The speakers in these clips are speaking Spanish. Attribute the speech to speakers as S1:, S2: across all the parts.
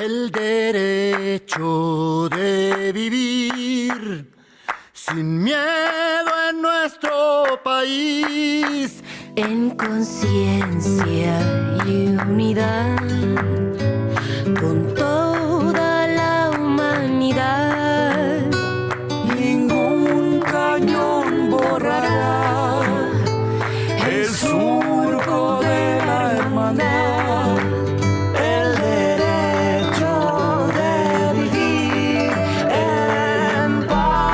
S1: El derecho de vivir sin miedo en nuestro país,
S2: en conciencia y unidad, con toda la humanidad.
S3: Ningún cañón borrará el surco de la hermandad, el derecho de vivir en paz,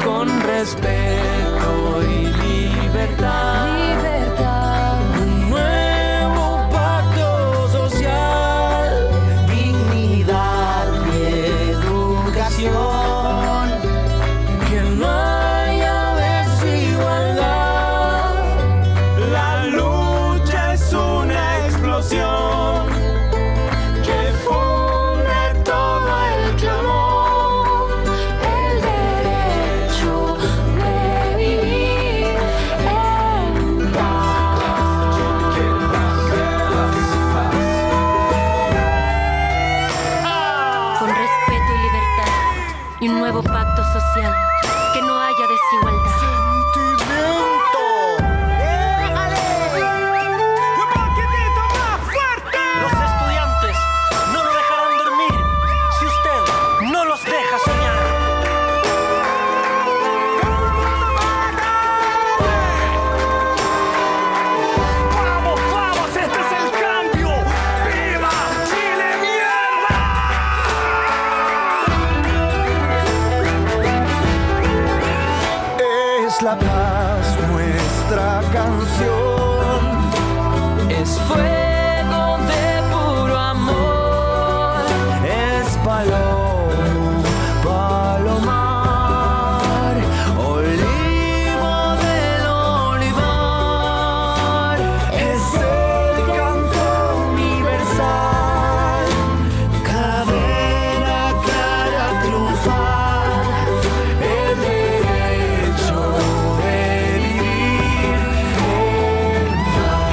S3: con respeto y libertad. Un nuevo pacto social, dignidad y educación, que no haya desigualdad. La lucha es una explosión que funde todo el clamor.
S2: El derecho de vivir en paz. Con respeto y libertad y un nuevo pacto social, que no haya desigualdad.
S4: Los estudiantes no lo dejarán dormir si usted no los deja soñar.
S3: ¡Vamos, vamos! ¡Este es el cambio! ¡Viva Chile, mierda! Es la paz nuestra canción, es fuego de puro amor, es palomar, olivo del olivar, es el canto universal, cadena clara triunfar, el derecho de vivir en paz.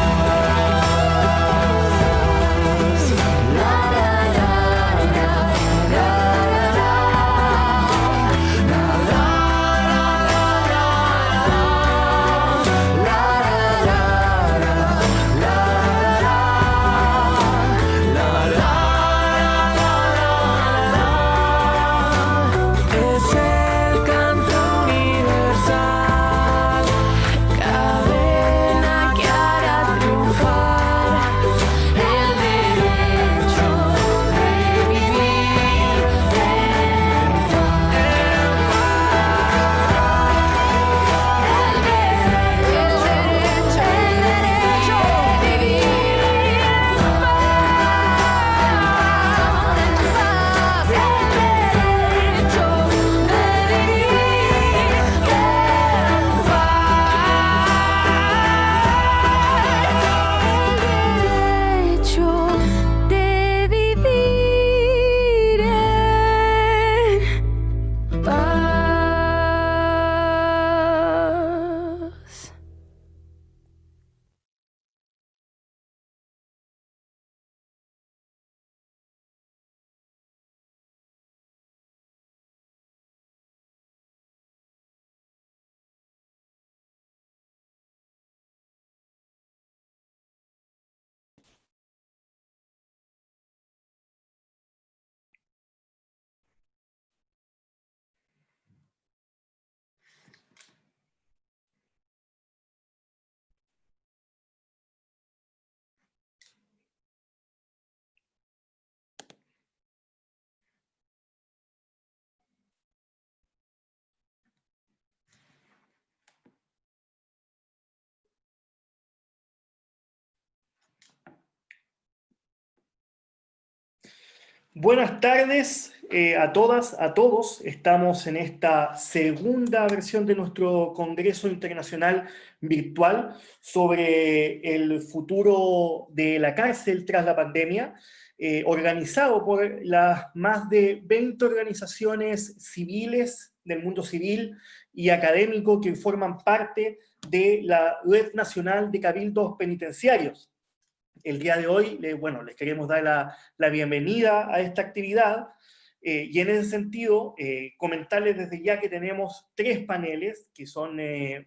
S3: La, la, la, la, la, la, la, es el canto universal, cadena que hará triunfar el derecho de vivir en paz. El derecho de vivir en paz. El derecho de vivir en paz.
S5: Buenas tardes a todas, a todos. Estamos en esta segunda versión de nuestro Congreso Internacional Virtual sobre el futuro de la cárcel tras la pandemia, organizado por las más de 20 organizaciones civiles del mundo civil y académico que forman parte de la Red Nacional de Cabildos Penitenciarios. El día de hoy, bueno, les queremos dar la bienvenida a esta actividad y en ese sentido comentarles desde ya que tenemos 3 paneles que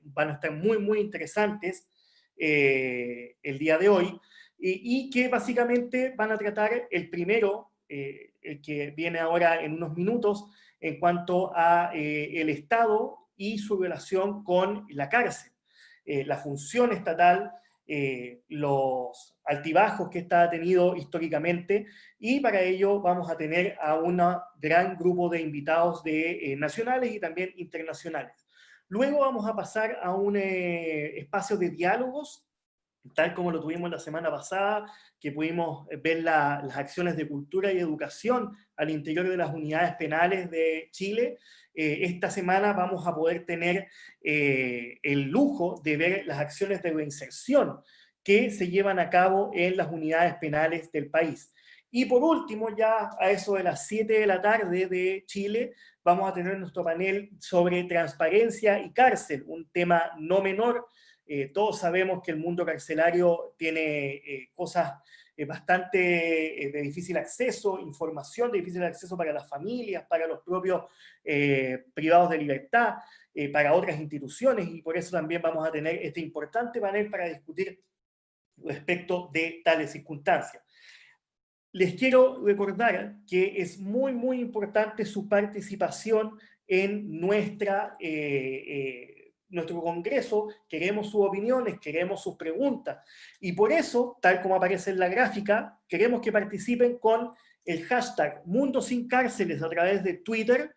S5: van a estar muy, muy interesantes el día de hoy y que básicamente van a tratar el primero, el que viene ahora en unos minutos, en cuanto a el Estado y su relación con la cárcel, la función estatal, los altibajos que esta ha tenido históricamente, y para ello vamos a tener a un gran grupo de invitados nacionales y también internacionales. Luego vamos a pasar a un espacio de diálogos, tal como lo tuvimos la semana pasada, que pudimos ver las acciones de cultura y educación al interior de las unidades penales de Chile. Esta semana vamos a poder tener el lujo de ver las acciones de reinserción que se llevan a cabo en las unidades penales del país. Y por último, ya a eso de las 7 de la tarde de Chile, vamos a tener nuestro panel sobre transparencia y cárcel, un tema no menor. Todos sabemos que el mundo carcelario tiene cosas bastante de difícil acceso, información de difícil acceso para las familias, para los propios privados de libertad, para otras instituciones, y por eso también vamos a tener este importante panel para discutir respecto de tales circunstancias. Les quiero recordar que es muy, muy importante su participación en nuestro congreso. Queremos sus opiniones, queremos sus preguntas, y por eso, tal como aparece en la gráfica, queremos que participen con el hashtag Mundo Sin Cárceles a través de Twitter,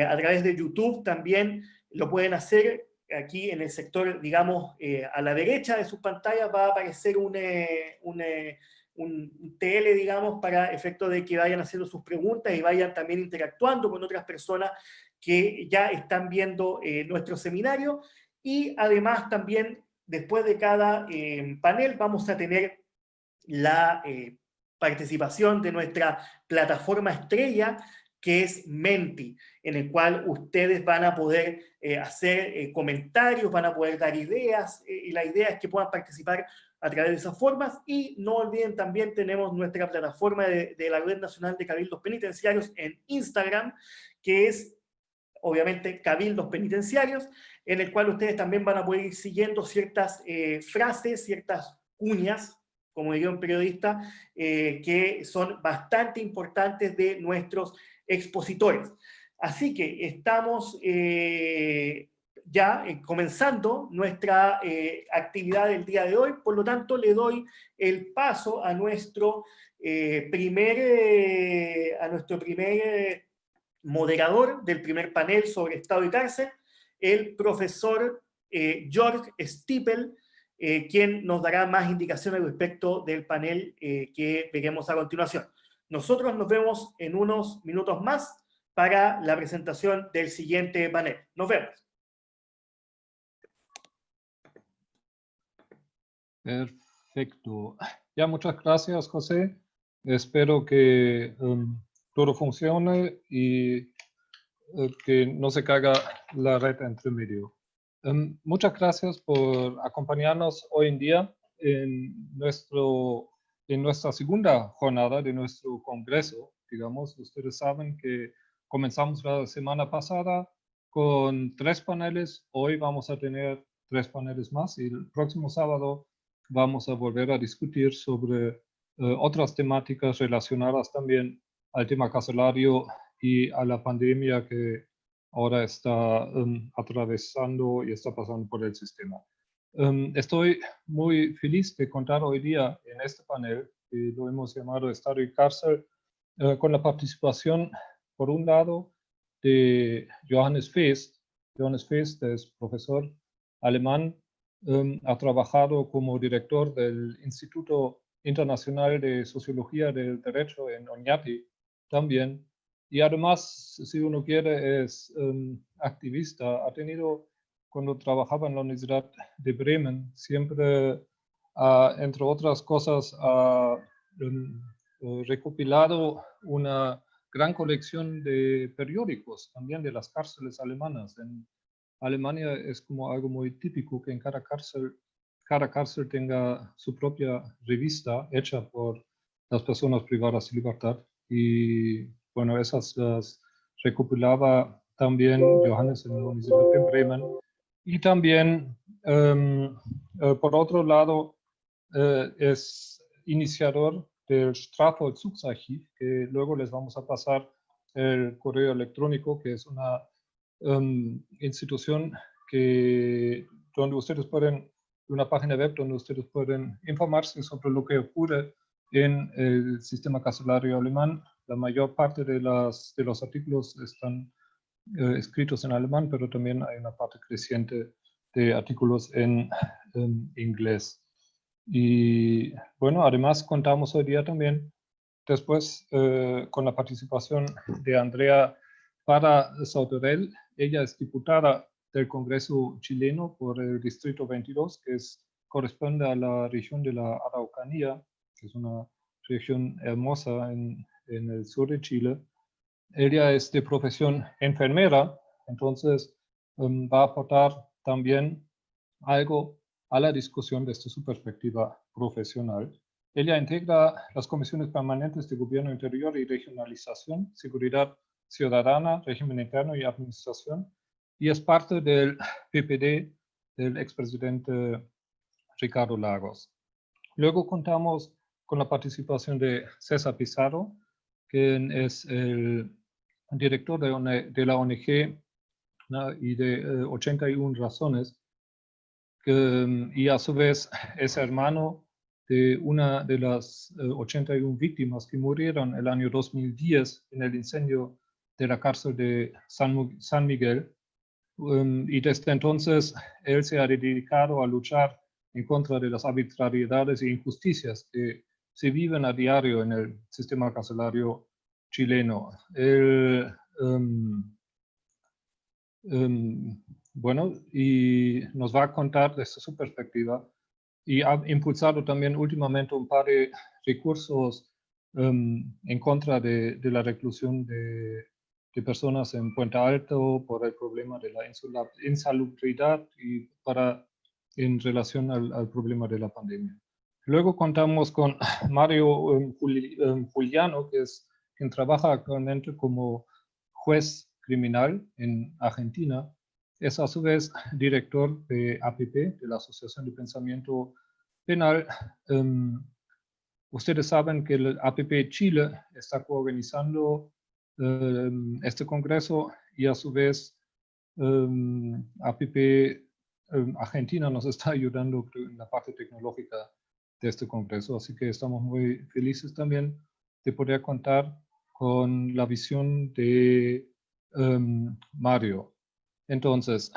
S5: a través de YouTube también lo pueden hacer. Aquí en el sector, digamos, a la derecha de sus pantallas va a aparecer un TL, digamos, para efecto de que vayan haciendo sus preguntas y vayan también interactuando con otras personas que ya están viendo nuestro seminario. Y además también, después de cada panel, vamos a tener la participación de nuestra plataforma estrella, que es Menti, en el cual ustedes van a poder hacer comentarios, van a poder dar ideas, y la idea es que puedan participar a través de esas formas. Y no olviden, también tenemos nuestra plataforma de la Red Nacional de Cabildos Penitenciarios en Instagram, que es obviamente Cabildos Penitenciarios, en el cual ustedes también van a poder ir siguiendo ciertas frases, ciertas cuñas, como diría un periodista, que son bastante importantes de nuestros expositores. Así que estamos ya comenzando nuestra actividad del día de hoy, por lo tanto le doy el paso a nuestro primer moderador del primer panel sobre Estado y cárcel, el profesor George Stiepel, quien nos dará más indicaciones respecto del panel que veremos a continuación. Nosotros nos vemos en unos minutos más para la presentación del siguiente panel. Nos vemos.
S6: Perfecto. Ya, muchas gracias, José. Espero que todo funcione y que no se caiga la red entre medio. Muchas gracias por acompañarnos hoy en día en nuestra segunda jornada de nuestro congreso. Digamos, ustedes saben que comenzamos la semana pasada con 3 paneles. Hoy vamos a tener 3 paneles más y el próximo sábado vamos a volver a discutir sobre otras temáticas relacionadas también al tema carcelario y a la pandemia que ahora está atravesando y está pasando por el sistema. Estoy muy feliz de contar hoy día en este panel, que lo hemos llamado Estado y Cárcel, con la participación, por un lado, de Johannes Feest. Johannes Feest es profesor alemán, ha trabajado como director del Instituto Internacional de Sociología del Derecho en Oñati también. Y además, si uno quiere, es activista. Ha tenido, cuando trabajaba en la Universidad de Bremen, siempre, entre otras cosas, ha recopilado una gran colección de periódicos, también de las cárceles alemanas. En Alemania es como algo muy típico que en cada cárcel cada cárcel tenga su propia revista hecha por las personas privadas de libertad. Y bueno, esas las recopilaba también Johannes en la Universidad de Bremen. Y también, por otro lado, es iniciador del Strafvollzugsarchiv, que luego les vamos a pasar el correo electrónico, que es una institución donde ustedes pueden, una página web donde ustedes pueden informarse sobre lo que ocurre en el sistema carcelario alemán. La mayor parte de los artículos están escritos en alemán, pero también hay una parte creciente de artículos en inglés. Y bueno, además contamos hoy día también después con la participación de Andrea Parra Sauterell. Ella es diputada del Congreso chileno por el Distrito 22, que corresponde a la región de la Araucanía, que es una región hermosa en el sur de Chile. Ella es de profesión enfermera, entonces va a aportar también algo a la discusión desde su perspectiva profesional. Ella integra las comisiones permanentes de Gobierno Interior y Regionalización, Seguridad Ciudadana, Régimen Interno y Administración, y es parte del PPD del expresidente Ricardo Lagos. Luego contamos con la participación de César Pizarro, quien es el director de la ONG, ¿no? Y de 81 razones, y a su vez es hermano de una de las 81 víctimas que murieron el año 2010 en el incendio de la cárcel de San Miguel. Y desde entonces él se ha dedicado a luchar en contra de las arbitrariedades e injusticias que se viven a diario en el sistema carcelario chileno. Él, bueno, y nos va a contar desde su perspectiva, y ha impulsado también últimamente un par de recursos en contra de la reclusión de personas en Puente Alto por el problema de la insalubridad y en relación al problema de la pandemia. Luego contamos con Mario Juliano, que es quien trabaja actualmente como juez criminal en Argentina. Es a su vez director de APP, de la Asociación de Pensamiento Penal. Ustedes saben que el APP Chile está coorganizando este congreso y a su vez APP Argentina nos está ayudando en la parte tecnológica de este congreso, así que estamos muy felices también de poder contar con la visión de Mario. Entonces,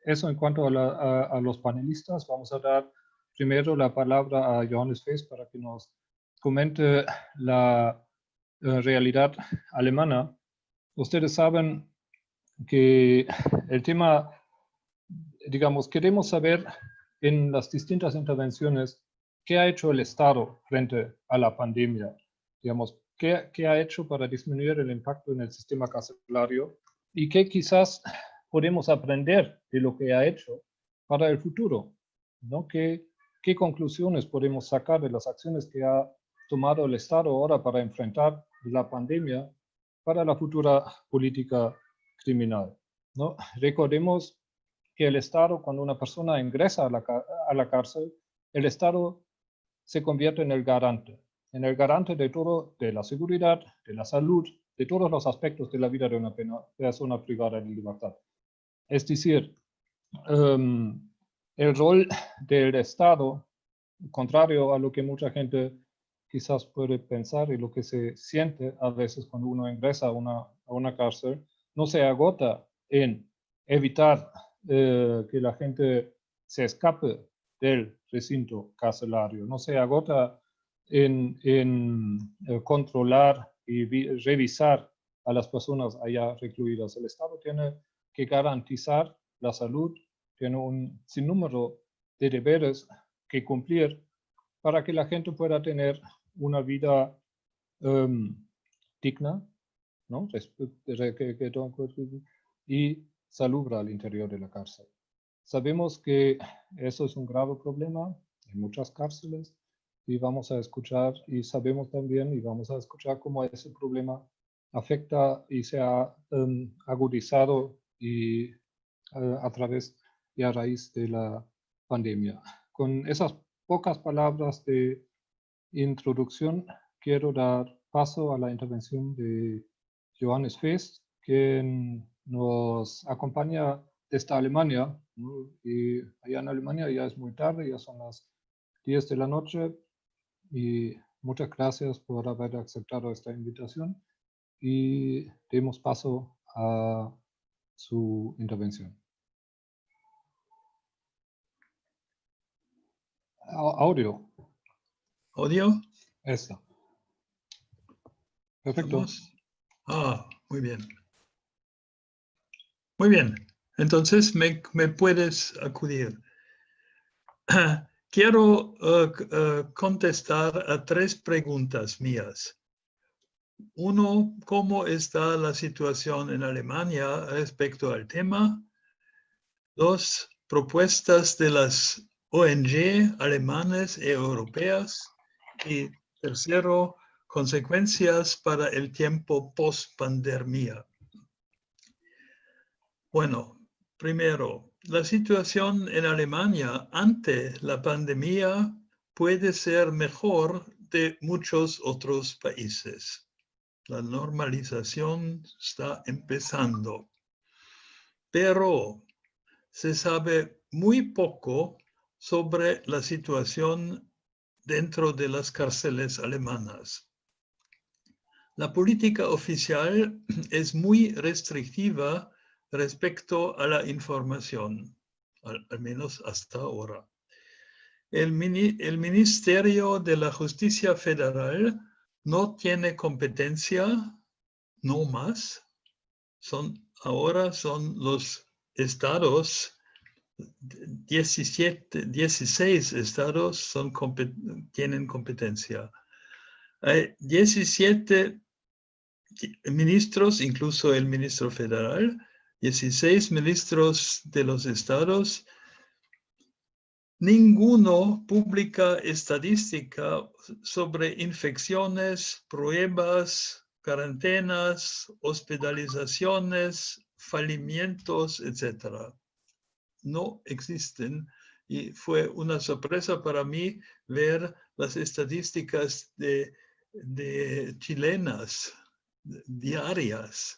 S6: eso en cuanto a los panelistas. Vamos a dar primero la palabra a Johannes Feest para que nos comente la realidad alemana. Ustedes saben que el tema, digamos, queremos saber en las distintas intervenciones qué ha hecho el Estado frente a la pandemia. Digamos, qué ha hecho para disminuir el impacto en el sistema carcelario y qué quizás podemos aprender de lo que ha hecho para el futuro, ¿no? ¿Qué conclusiones podemos sacar de las acciones que ha tomado el Estado ahora para enfrentar la pandemia para la futura política criminal, ¿no? Recordemos que el Estado, cuando una persona ingresa a la cárcel, el Estado se convierte en el garante de todo, de la seguridad, de la salud, de todos los aspectos de la vida de una persona privada de libertad. Es decir, el rol del Estado, contrario a lo que mucha gente quizás puede pensar y lo que se siente a veces cuando uno ingresa a una cárcel, no se agota en evitar que la gente se escape del recinto carcelario, no se agota en controlar y revisar a las personas allá recluidas. El Estado tiene que garantizar la salud, tiene un sinnúmero de deberes que cumplir para que la gente pueda tener una vida digna, ¿no? Y salubre al interior de la cárcel. sabemos que eso es un grave problema en muchas cárceles y vamos a escuchar y sabemos también y vamos a escuchar cómo ese problema afecta y se ha agudizado y a través y a raíz de la pandemia. Con esas pocas palabras de introducción, quiero dar paso a la intervención de Johannes Fest, quien nos acompaña desde Alemania, ¿no? Y allá en Alemania ya es muy tarde, ya son las 10 de la noche, y muchas gracias por haber aceptado esta invitación y demos paso a su intervención. Audio.
S7: ¿Audio?
S6: Eso. Perfecto.
S7: ¿Estamos? Muy bien. Muy bien. Entonces me puedes acudir. Quiero contestar a 3 preguntas mías. Uno, ¿cómo está la situación en Alemania respecto al tema? 2, propuestas de las ONG alemanas y europeas. Y tercero, consecuencias para el tiempo post-pandemia. Bueno, primero, la situación en Alemania ante la pandemia puede ser mejor de muchos otros países. La normalización está empezando, pero se sabe muy poco sobre la situación dentro de las cárceles alemanas. La política oficial es muy restrictiva respecto a la información, al menos hasta ahora. El Ministerio de la Justicia Federal no tiene competencia, no más. Ahora son los estados, 16 estados tienen competencia. Hay 17 ministros, incluso el ministro federal, 16 ministros de los estados. Ninguno publica estadística sobre infecciones, pruebas, cuarentenas, hospitalizaciones, fallecimientos, etc. No existen, y fue una sorpresa para mí ver las estadísticas de chilenas diarias.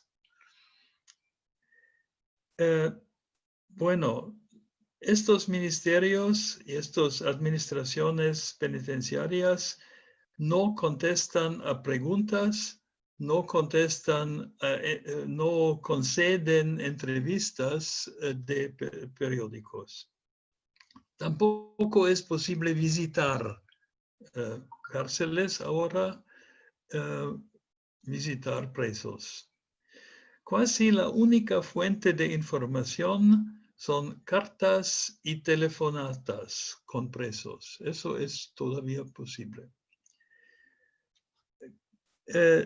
S7: Bueno, estos ministerios y estas administraciones penitenciarias no contestan a preguntas, no conceden entrevistas de periódicos. Tampoco es posible visitar cárceles ahora, visitar presos. Casi la única fuente de información son cartas y telefonatas con presos. Eso es todavía posible.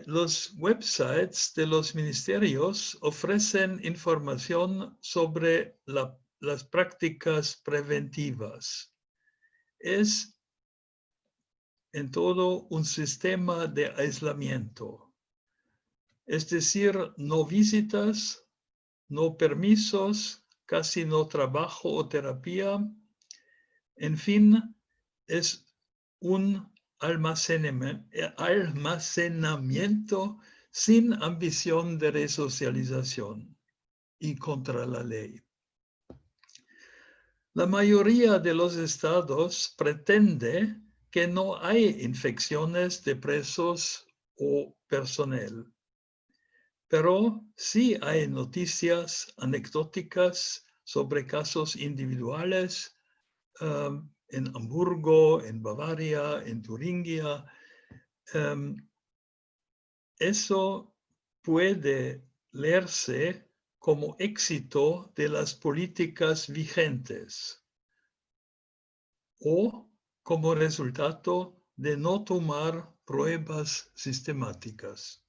S7: Los websites de los ministerios ofrecen información sobre las prácticas preventivas. Es en todo un sistema de aislamiento. Es decir, no visitas, no permisos, casi no trabajo o terapia. En fin, es un almacenamiento sin ambición de resocialización y contra la ley. La mayoría de los estados pretende que no hay infecciones de presos o personal. Pero sí hay noticias anecdóticas sobre casos individuales en Hamburgo, en Bavaria, en Turingia. Eso puede leerse como éxito de las políticas vigentes o como resultado de no tomar pruebas sistemáticas.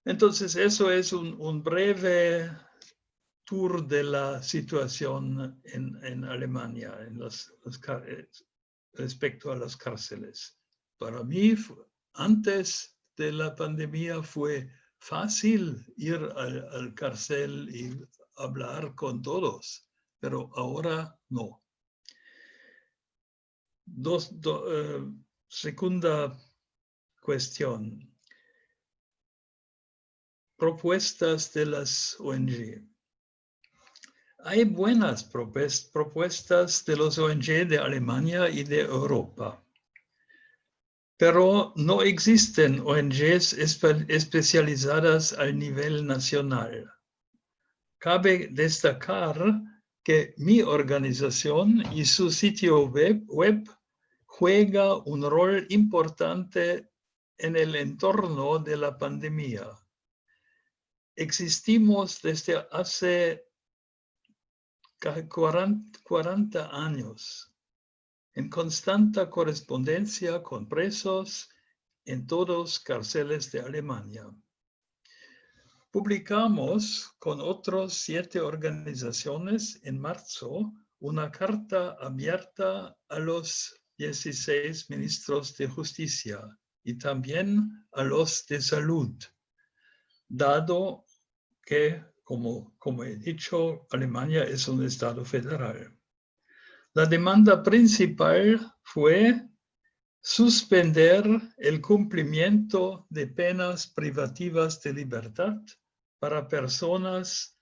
S7: Entonces, eso es un breve tour de la situación en Alemania respecto a las cárceles. Para mí, antes de la pandemia fue fácil ir al cárcel y hablar con todos, pero ahora no. Segunda cuestión. Propuestas de las ONG. Hay buenas propuestas de los ONG de Alemania y de Europa, pero no existen ONGs especializadas al nivel nacional. Cabe destacar que mi organización y su sitio web juega un rol importante en el entorno de la pandemia. Existimos desde hace 40 años en constante correspondencia con presos en todos cárceles de Alemania. Publicamos con otras 7 organizaciones en marzo una carta abierta a los 16 ministros de Justicia y también a los de Salud, dado que, como he dicho, Alemania es un estado federal. La demanda principal fue suspender el cumplimiento de penas privativas de libertad para personas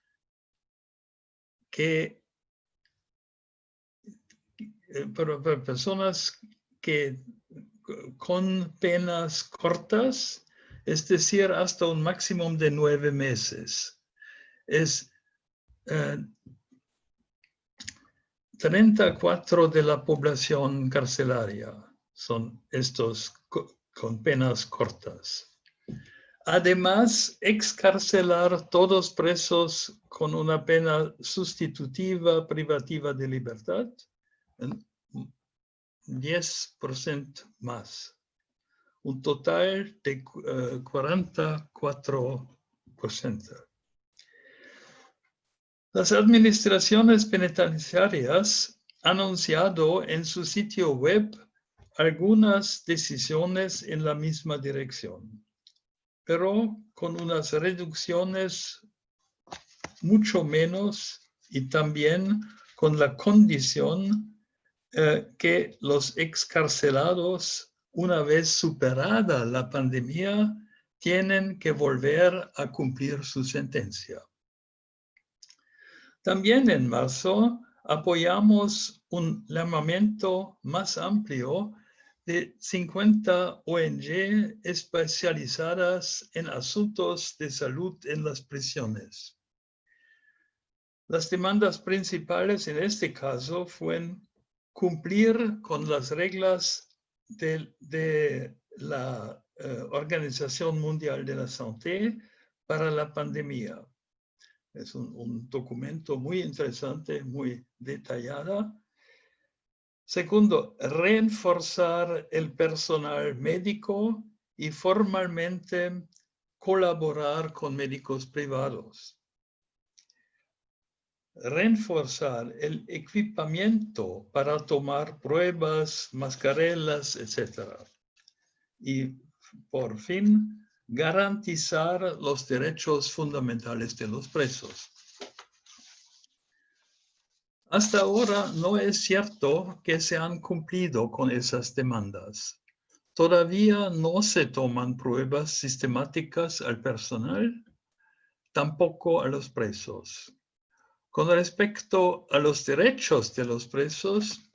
S7: con penas cortas, es decir, hasta un máximo de 9 meses. Es 34% de la población carcelaria son estos con penas cortas. Además, excarcelar todos presos con una pena sustitutiva privativa de libertad, 10% más. Un total de 44%. Las administraciones penitenciarias han anunciado en su sitio web algunas decisiones en la misma dirección, pero con unas reducciones mucho menos y también con la condición que los excarcelados, una vez superada la pandemia, tienen que volver a cumplir su sentencia. También en marzo apoyamos un llamamiento más amplio de 50 ONG especializadas en asuntos de salud en las prisiones. Las demandas principales en este caso fueron cumplir con las reglas de la Organización Mundial de la Salud para la pandemia. Es un documento muy interesante, muy detallado. Segundo, reforzar el personal médico y formalmente colaborar con médicos privados. Reforzar el equipamiento para tomar pruebas, mascarillas, etc. Y por fin, garantizar los derechos fundamentales de los presos. Hasta ahora no es cierto que se han cumplido con esas demandas. Todavía no se toman pruebas sistemáticas al personal, tampoco a los presos. Con respecto a los derechos de los presos,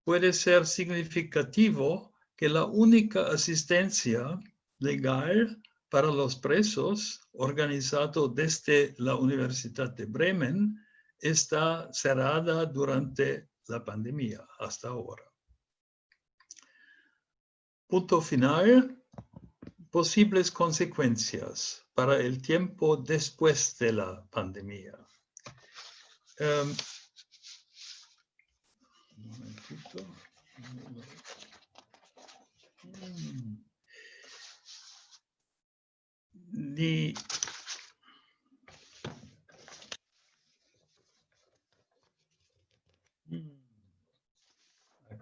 S7: puede ser significativo que la única asistencia legal para los presos, organizado desde la Universidad de Bremen, está cerrada durante la pandemia hasta ahora. Punto final. Posibles consecuencias para el tiempo después de la pandemia. Un momentito.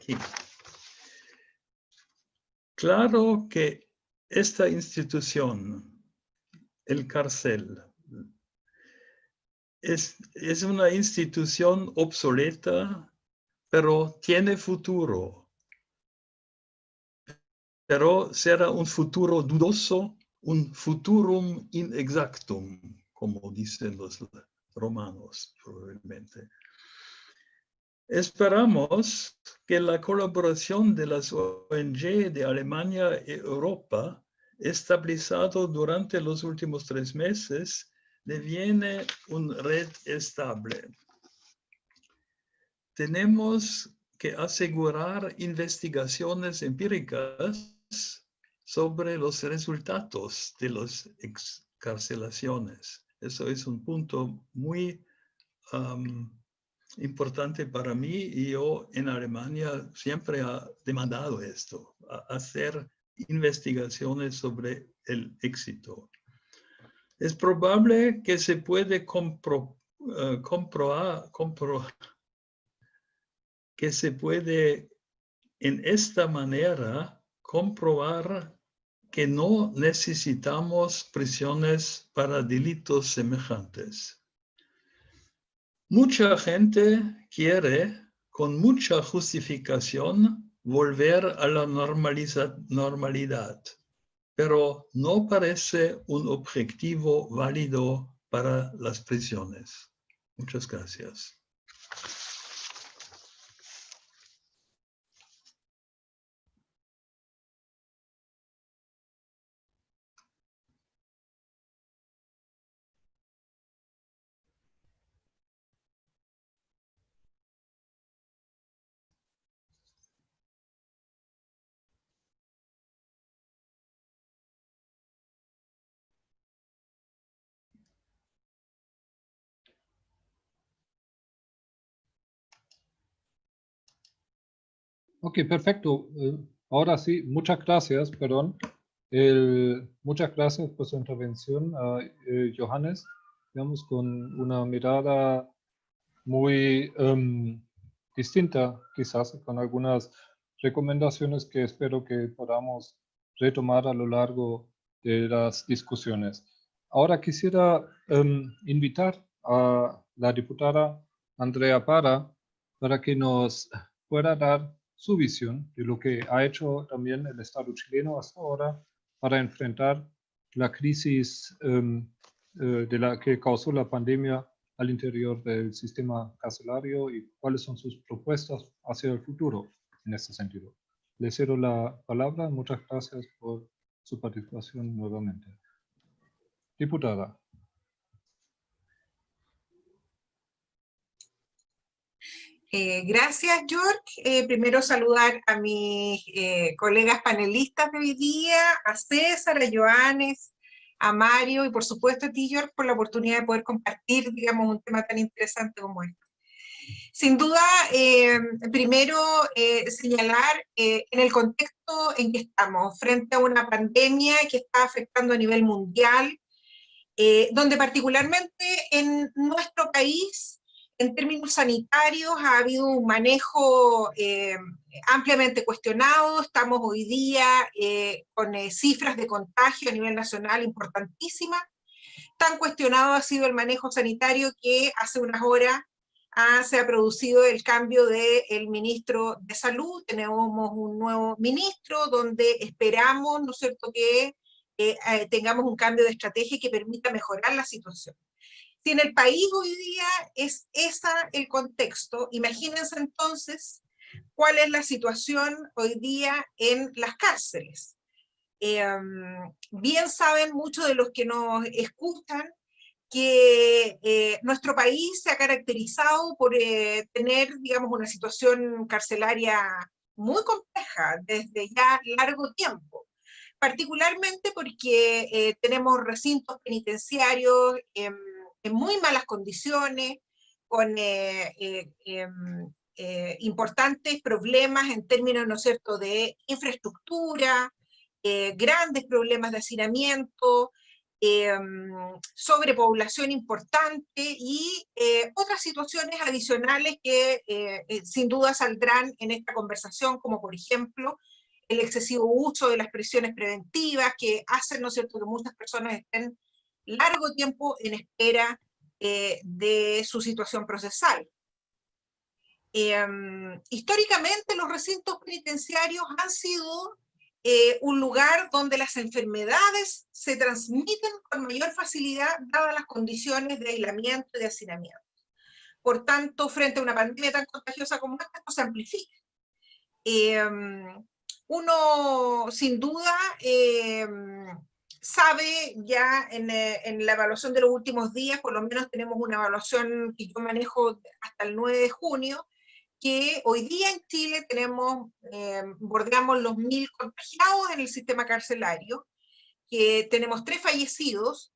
S7: aquí. Claro que esta institución, el Carcel, es una institución obsoleta, pero tiene futuro. Pero será un futuro dudoso, un futurum inexactum, como dicen los romanos probablemente. Esperamos que la colaboración de las ONG de Alemania y Europa, estabilizado durante los últimos 3 meses, deviene una red estable. Tenemos que asegurar investigaciones empíricas sobre los resultados de las excarcelaciones. Eso es un punto muy importante para mí, y yo en Alemania siempre he demandado esto, hacer investigaciones sobre el éxito. Es probable que se puede que se puede en esta manera comprobar que no necesitamos prisiones para delitos semejantes. Mucha gente quiere, con mucha justificación, volver a la normalidad, pero no parece un objetivo válido para las prisiones. Muchas gracias.
S6: Ok, perfecto. Ahora sí, muchas gracias, perdón. Muchas gracias por su intervención, Johannes. Digamos, con una mirada muy distinta, quizás, con algunas recomendaciones que espero que podamos retomar a lo largo de las discusiones. Ahora quisiera invitar a la diputada Andrea Parra para que nos pueda dar su visión de lo que ha hecho también el Estado chileno hasta ahora para enfrentar la crisis de la que causó la pandemia al interior del sistema carcelario y cuáles son sus propuestas hacia el futuro en este sentido. Le cedo la palabra. Muchas gracias por su participación nuevamente. Diputada.
S8: Gracias, George. Primero saludar a mis colegas panelistas de hoy día, a César, a Johannes, a Mario y por supuesto a ti, George, por la oportunidad de poder compartir, digamos, un tema tan interesante como este. Sin duda, primero señalar en el contexto en que estamos, frente a una pandemia que está afectando a nivel mundial, donde particularmente en nuestro país, en términos sanitarios, ha habido un manejo ampliamente cuestionado. Estamos hoy día con cifras de contagio a nivel nacional importantísimas. Tan cuestionado ha sido el manejo sanitario que hace unas horas se ha producido el cambio del ministro de Salud. Tenemos un nuevo ministro donde esperamos, ¿no es cierto?, que tengamos un cambio de estrategia que permita mejorar la situación. Si en el país hoy día es ese el contexto, imagínense entonces cuál es la situación hoy día en las cárceles. Bien saben muchos de los que nos escuchan que nuestro país se ha caracterizado por tener, digamos, una situación carcelaria muy compleja desde ya largo tiempo, particularmente porque tenemos recintos penitenciarios en muy malas condiciones, con importantes problemas en términos, ¿no es cierto?, de infraestructura, grandes problemas de hacinamiento, sobrepoblación importante y otras situaciones adicionales que sin duda saldrán en esta conversación, como por ejemplo el excesivo uso de las prisiones preventivas que hacen, ¿no es cierto?, que muchas personas estén largo tiempo en espera de su situación procesal. Históricamente los recintos penitenciarios han sido un lugar donde las enfermedades se transmiten con mayor facilidad dadas las condiciones de aislamiento y de hacinamiento. Por tanto, frente a una pandemia tan contagiosa como esta, esto se amplifica. Uno, sin duda, sabe ya en la evaluación de los últimos días, por lo menos tenemos una evaluación que yo manejo hasta el 9 de junio, que hoy día en Chile tenemos, bordeamos los 1000 contagiados en el sistema carcelario, que tenemos 3 fallecidos,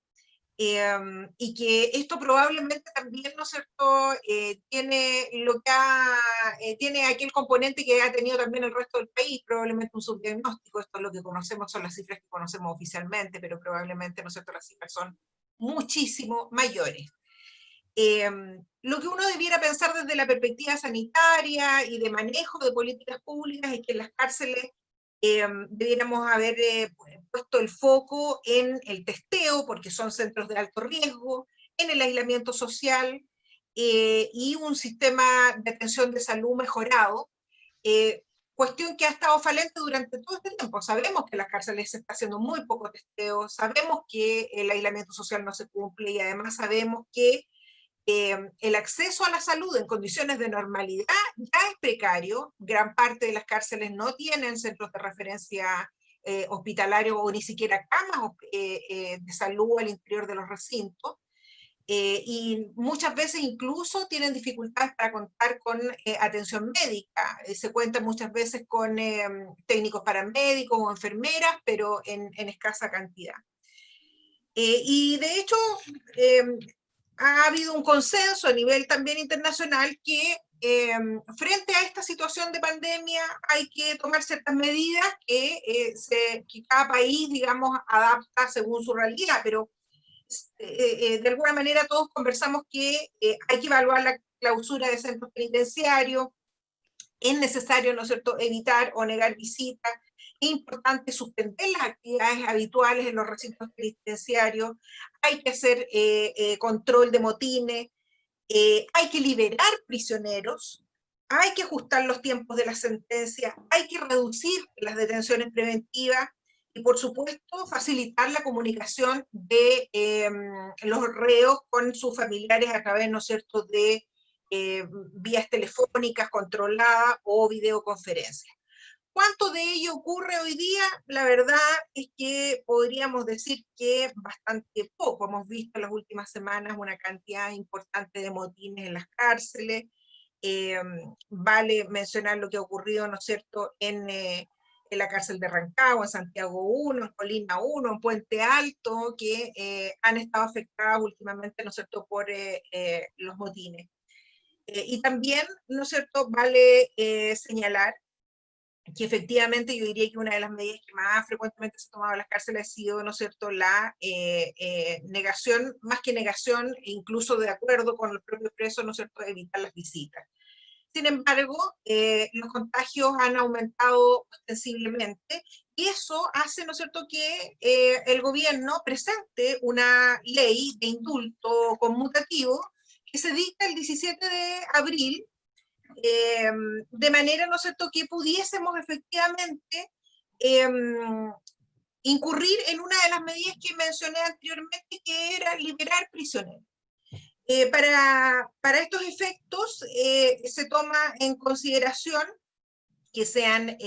S8: y que esto probablemente también, ¿no es cierto?, tiene tiene aquel componente que ha tenido también el resto del país, probablemente un subdiagnóstico. Esto es lo que conocemos, son las cifras que conocemos oficialmente, pero probablemente, ¿no es cierto?, las cifras son muchísimo mayores. Lo que uno debiera pensar desde la perspectiva sanitaria y de manejo de políticas públicas es que en las cárceles debiéramos haber puesto el foco en el testeo, porque son centros de alto riesgo, en el aislamiento social y un sistema de atención de salud mejorado, cuestión que ha estado falente durante todo este tiempo. Sabemos que en las cárceles se está haciendo muy poco testeo, sabemos que el aislamiento social no se cumple y además sabemos que el acceso a la salud en condiciones de normalidad ya es precario. Gran parte de las cárceles no tienen centros de referencia hospitalarios o ni siquiera camas de salud al interior de los recintos. Y muchas veces incluso tienen dificultades para contar con atención médica. Se cuenta muchas veces con técnicos paramédicos o enfermeras, pero en escasa cantidad. Y de hecho, ha habido un consenso a nivel también internacional que frente a esta situación de pandemia hay que tomar ciertas medidas que cada país, digamos, adapta según su realidad, pero de alguna manera todos conversamos que hay que evaluar la clausura de centros penitenciarios, es necesario, ¿no es cierto?, evitar o negar visitas, es importante suspender las actividades habituales en los recintos penitenciarios, hay que hacer control de motines, hay que liberar prisioneros, hay que ajustar los tiempos de la sentencia, hay que reducir las detenciones preventivas y, por supuesto, facilitar la comunicación de los reos con sus familiares a través, ¿no es cierto?, de vías telefónicas controladas o videoconferencias. ¿Cuánto de ello ocurre hoy día? La verdad es que podríamos decir que bastante poco. Hemos visto en las últimas semanas una cantidad importante de motines en las cárceles. Vale mencionar lo que ha ocurrido, ¿no es cierto?, en la cárcel de Rancagua, en Santiago 1, en Colina 1, en Puente Alto, que han estado afectadas últimamente, ¿no es cierto?, por los motines. Y también, ¿no es cierto?, vale señalar que efectivamente yo diría que una de las medidas que más frecuentemente se ha tomado en las cárceles ha sido, ¿no es cierto?, la negación, más que negación, incluso de acuerdo con los propios presos, ¿no es cierto?, evitar las visitas. Sin embargo, los contagios han aumentado ostensiblemente y eso hace, ¿no es cierto?, que el gobierno presente una ley de indulto conmutativo que se dicta el 17 de abril, de manera, ¿no es cierto?, que pudiésemos efectivamente incurrir en una de las medidas que mencioné anteriormente, que era liberar prisioneros. Para estos efectos se toma en consideración que sean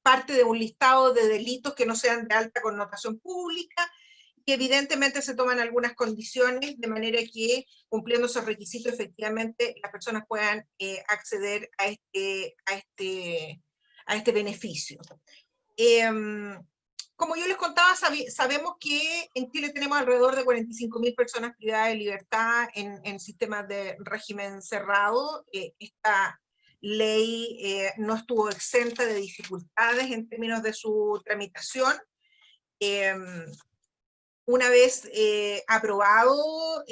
S8: parte de un listado de delitos que no sean de alta connotación pública, que evidentemente se toman algunas condiciones de manera que, cumpliendo esos requisitos, efectivamente las personas puedan acceder a este beneficio. Como yo les contaba, sabemos que en Chile tenemos alrededor de 45.000 personas privadas de libertad en sistemas de régimen cerrado. Esta ley no estuvo exenta de dificultades en términos de su tramitación. una vez aprobado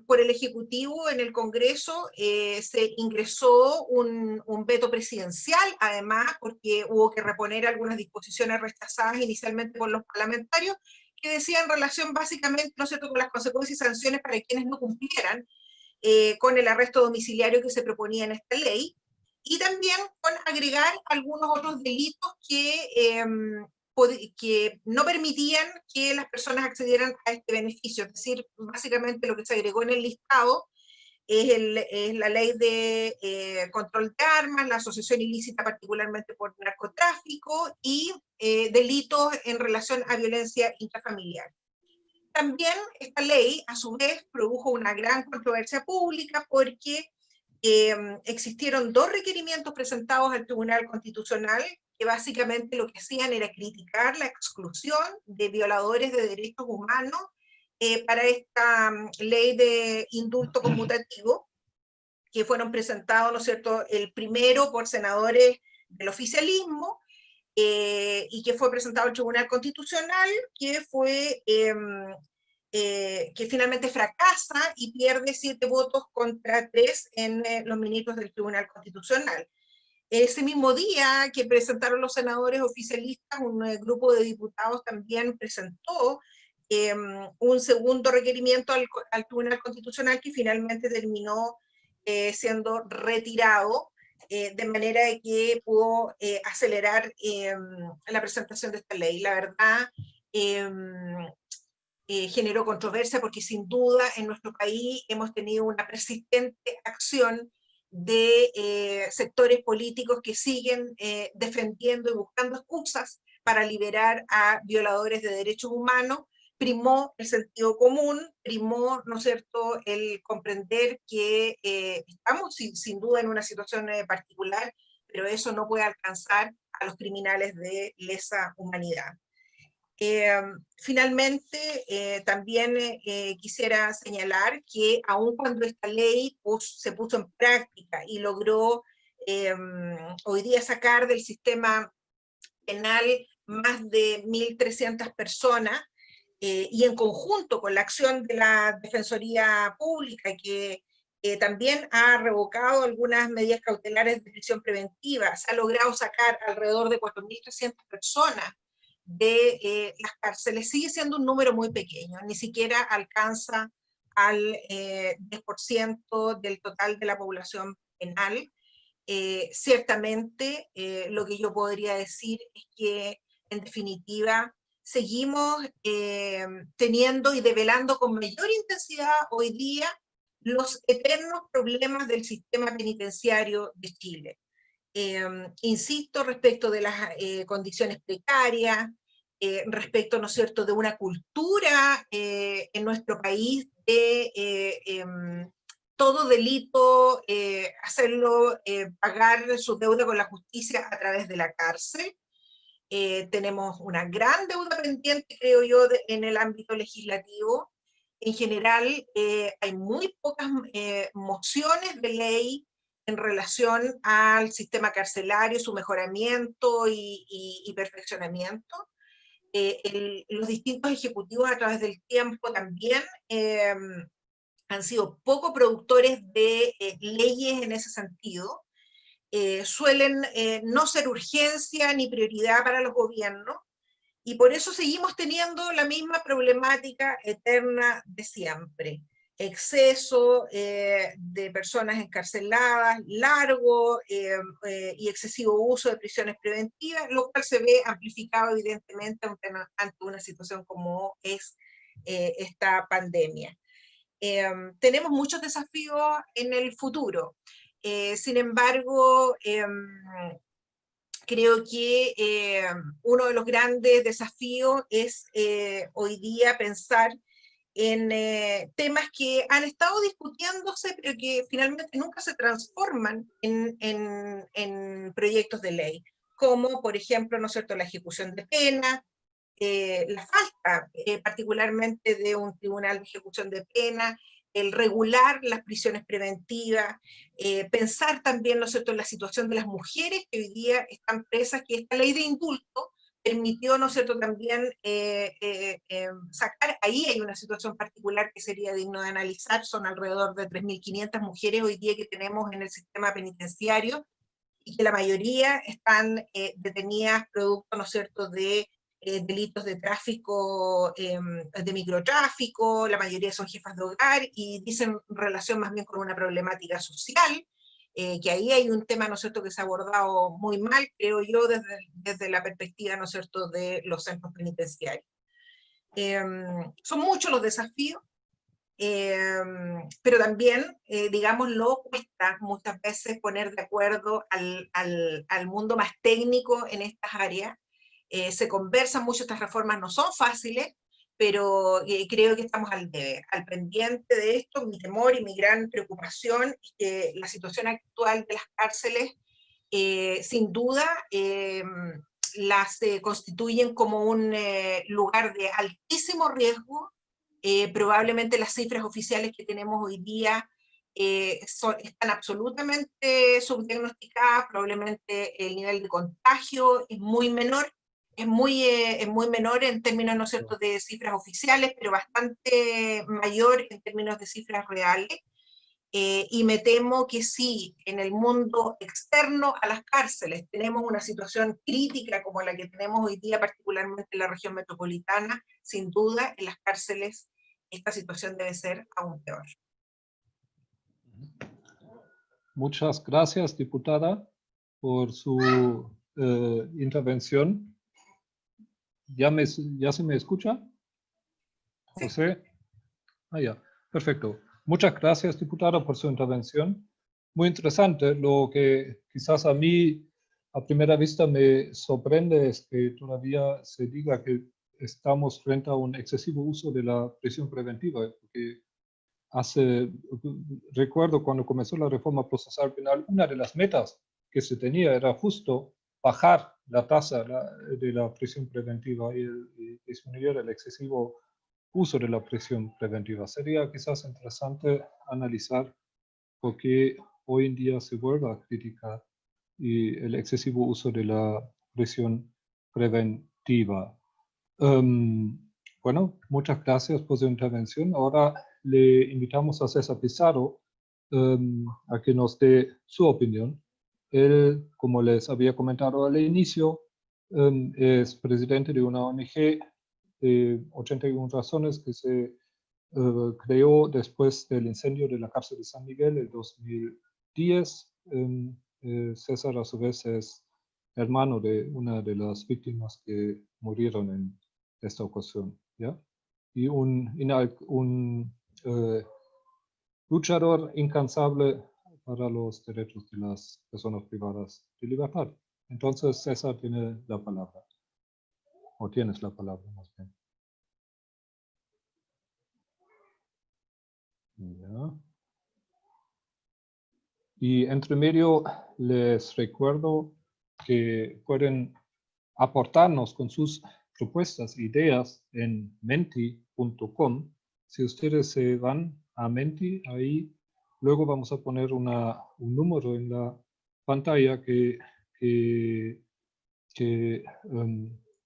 S8: por el Ejecutivo en el Congreso, se ingresó un veto presidencial, además, porque hubo que reponer algunas disposiciones rechazadas inicialmente por los parlamentarios, que decían relación básicamente, ¿no es cierto?, con las consecuencias y sanciones para quienes no cumplieran con el arresto domiciliario que se proponía en esta ley, y también con agregar algunos otros delitos que no permitían que las personas accedieran a este beneficio. Es decir, básicamente lo que se agregó en el listado es la ley de control de armas, la asociación ilícita particularmente por narcotráfico y delitos en relación a violencia intrafamiliar. También esta ley, a su vez, produjo una gran controversia pública porque existieron 2 requerimientos presentados al Tribunal Constitucional que básicamente lo que hacían era criticar la exclusión de violadores de derechos humanos para esta ley de indulto conmutativo, que fueron presentados, ¿no es cierto?, el primero por senadores del oficialismo, y que fue presentado al Tribunal Constitucional, que fue que finalmente fracasa y pierde 7 votos contra 3 en los ministros del Tribunal Constitucional. Ese mismo día que presentaron los senadores oficialistas, un grupo de diputados también presentó un segundo requerimiento al Tribunal Constitucional que finalmente terminó siendo retirado, de manera que pudo acelerar la presentación de esta ley. La verdad, generó controversia porque sin duda en nuestro país hemos tenido una persistente acción de sectores políticos que siguen defendiendo y buscando excusas para liberar a violadores de derechos humanos. Primó el sentido común, primó, ¿no es cierto?, el comprender que estamos sin duda en una situación particular, pero eso no puede alcanzar a los criminales de lesa humanidad. Finalmente, también quisiera señalar que aun cuando esta ley se puso en práctica y logró hoy día sacar del sistema penal más de 1.300 personas, y en conjunto con la acción de la Defensoría Pública, que también ha revocado algunas medidas cautelares de prisión preventiva, se ha logrado sacar alrededor de 4.300 personas de las cárceles, sigue siendo un número muy pequeño, ni siquiera alcanza al 10% del total de la población penal. Ciertamente, lo que yo podría decir es que, en definitiva, seguimos teniendo y develando con mayor intensidad hoy día los eternos problemas del sistema penitenciario de Chile. Insisto, respecto de las condiciones precarias, respecto, ¿no es cierto?, de una cultura en nuestro país de todo delito hacerlo pagar su deuda con la justicia a través de la cárcel. Tenemos una gran deuda pendiente, creo yo, en el ámbito legislativo. En general, hay muy pocas mociones de ley en relación al sistema carcelario, su mejoramiento y perfeccionamiento. Los distintos ejecutivos a través del tiempo también han sido poco productores de leyes en ese sentido. Suelen no ser urgencia ni prioridad para los gobiernos, y por eso seguimos teniendo la misma problemática eterna de siempre. Exceso de personas encarceladas, largo y excesivo uso de prisiones preventivas, lo cual se ve amplificado evidentemente ante una situación como es esta pandemia. Tenemos muchos desafíos en el futuro. Sin embargo, creo que uno de los grandes desafíos es hoy día pensar en temas que han estado discutiéndose, pero que finalmente nunca se transforman en proyectos de ley, como por ejemplo, ¿no es cierto?, la ejecución de pena, la falta particularmente de un tribunal de ejecución de pena, el regular las prisiones preventivas, pensar también, ¿no es cierto?, en la situación de las mujeres que hoy día están presas, que esta ley de indulto permitió, ¿no es cierto?, también sacar, ahí hay una situación particular que sería digno de analizar, son alrededor de 3.500 mujeres hoy día que tenemos en el sistema penitenciario, y que la mayoría están detenidas producto, ¿no es cierto?, de delitos de tráfico, de microtráfico, la mayoría son jefas de hogar, y dicen relación más bien con una problemática social, que ahí hay un tema, ¿no es cierto?, que se ha abordado muy mal, creo yo, desde la perspectiva, ¿no es cierto?, de los centros penitenciarios. Son muchos los desafíos, pero también, digámoslo, cuesta muchas veces poner de acuerdo al mundo más técnico en estas áreas. Se conversan mucho, estas reformas no son fáciles, pero creo que estamos al pendiente de esto. Mi temor y mi gran preocupación es que la situación actual de las cárceles, sin duda, las constituyen como un lugar de altísimo riesgo. Probablemente las cifras oficiales que tenemos hoy día están absolutamente subdiagnosticadas, probablemente el nivel de contagio es muy menor, es muy menor en términos, ¿no es cierto?, de cifras oficiales, pero bastante mayor en términos de cifras reales. Y me temo que sí, en el mundo externo a las cárceles tenemos una situación crítica como la que tenemos hoy día, particularmente en la región metropolitana, sin duda en las cárceles esta situación debe ser aún peor.
S6: Muchas gracias, diputada, por su intervención. ¿Ya se me escucha? José. Ah, ya, perfecto. Muchas gracias, diputada, por su intervención. Muy interesante. Lo que quizás a mí a primera vista me sorprende es que todavía se diga que estamos frente a un excesivo uso de la prisión preventiva, porque recuerdo cuando comenzó la reforma procesal penal, una de las metas que se tenía era justo bajar la tasa de la prisión preventiva y disminuir el excesivo uso de la prisión preventiva. Sería quizás interesante analizar por qué hoy en día se vuelve a criticar el excesivo uso de la prisión preventiva. Bueno, muchas gracias por su intervención. Ahora le invitamos a César Pizarro a que nos dé su opinión. Él, como les había comentado al inicio, es presidente de una ONG de 81 razones que se creó después del incendio de la cárcel de San Miguel en 2010. César, a su vez, es hermano de una de las víctimas que murieron en esta ocasión, ¿ya? Y un luchador incansable para los derechos de las personas privadas de libertad. Entonces, César tiene la palabra. O tienes la palabra, más bien. Ya. Y entre medio les recuerdo que pueden aportarnos con sus propuestas e ideas en menti.com. Si ustedes se van a Menti, ahí luego vamos a poner un número en la pantalla que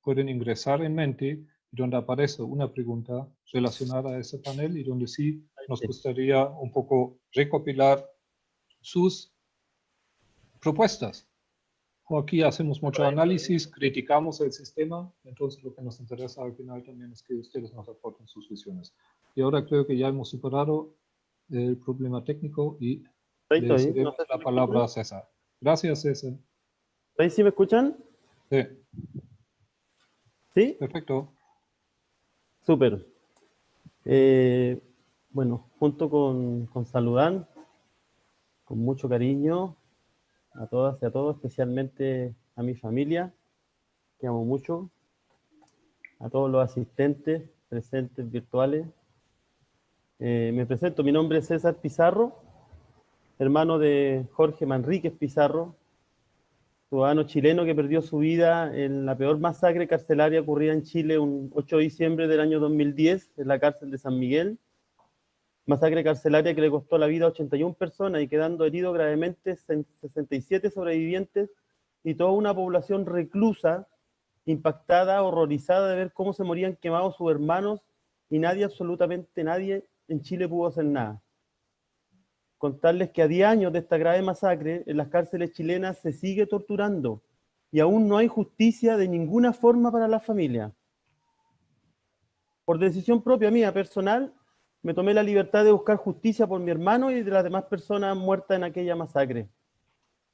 S6: pueden ingresar en Menti, donde aparece una pregunta relacionada a ese panel y donde sí nos gustaría un poco recopilar sus propuestas. Aquí hacemos mucho análisis, criticamos el sistema, entonces lo que nos interesa al final también es que ustedes nos aporten sus visiones. Y ahora creo que ya hemos superado el problema técnico y le cedemos la palabra a César. Gracias, César.
S9: ¿Ahí sí me escuchan?
S6: Sí.
S9: ¿Sí?
S6: Perfecto.
S9: Súper. Bueno, junto con Saludán, con mucho cariño, a todas y a todos, especialmente a mi familia, que amo mucho, a todos los asistentes presentes virtuales. Me presento, mi nombre es César Pizarro, hermano de Jorge Manríquez Pizarro, ciudadano chileno que perdió su vida en la peor masacre carcelaria ocurrida en Chile un 8 de diciembre del año 2010, en la cárcel de San Miguel. Masacre carcelaria que le costó la vida a 81 personas y quedando heridos gravemente 67 sobrevivientes y toda una población reclusa impactada, horrorizada de ver cómo se morían quemados sus hermanos y nadie, absolutamente nadie en Chile pudo hacer nada. Contarles que a 10 años de esta grave masacre, en las cárceles chilenas se sigue torturando y aún no hay justicia de ninguna forma para la familia. Por decisión propia mía, personal, me tomé la libertad de buscar justicia por mi hermano y de las demás personas muertas en aquella masacre,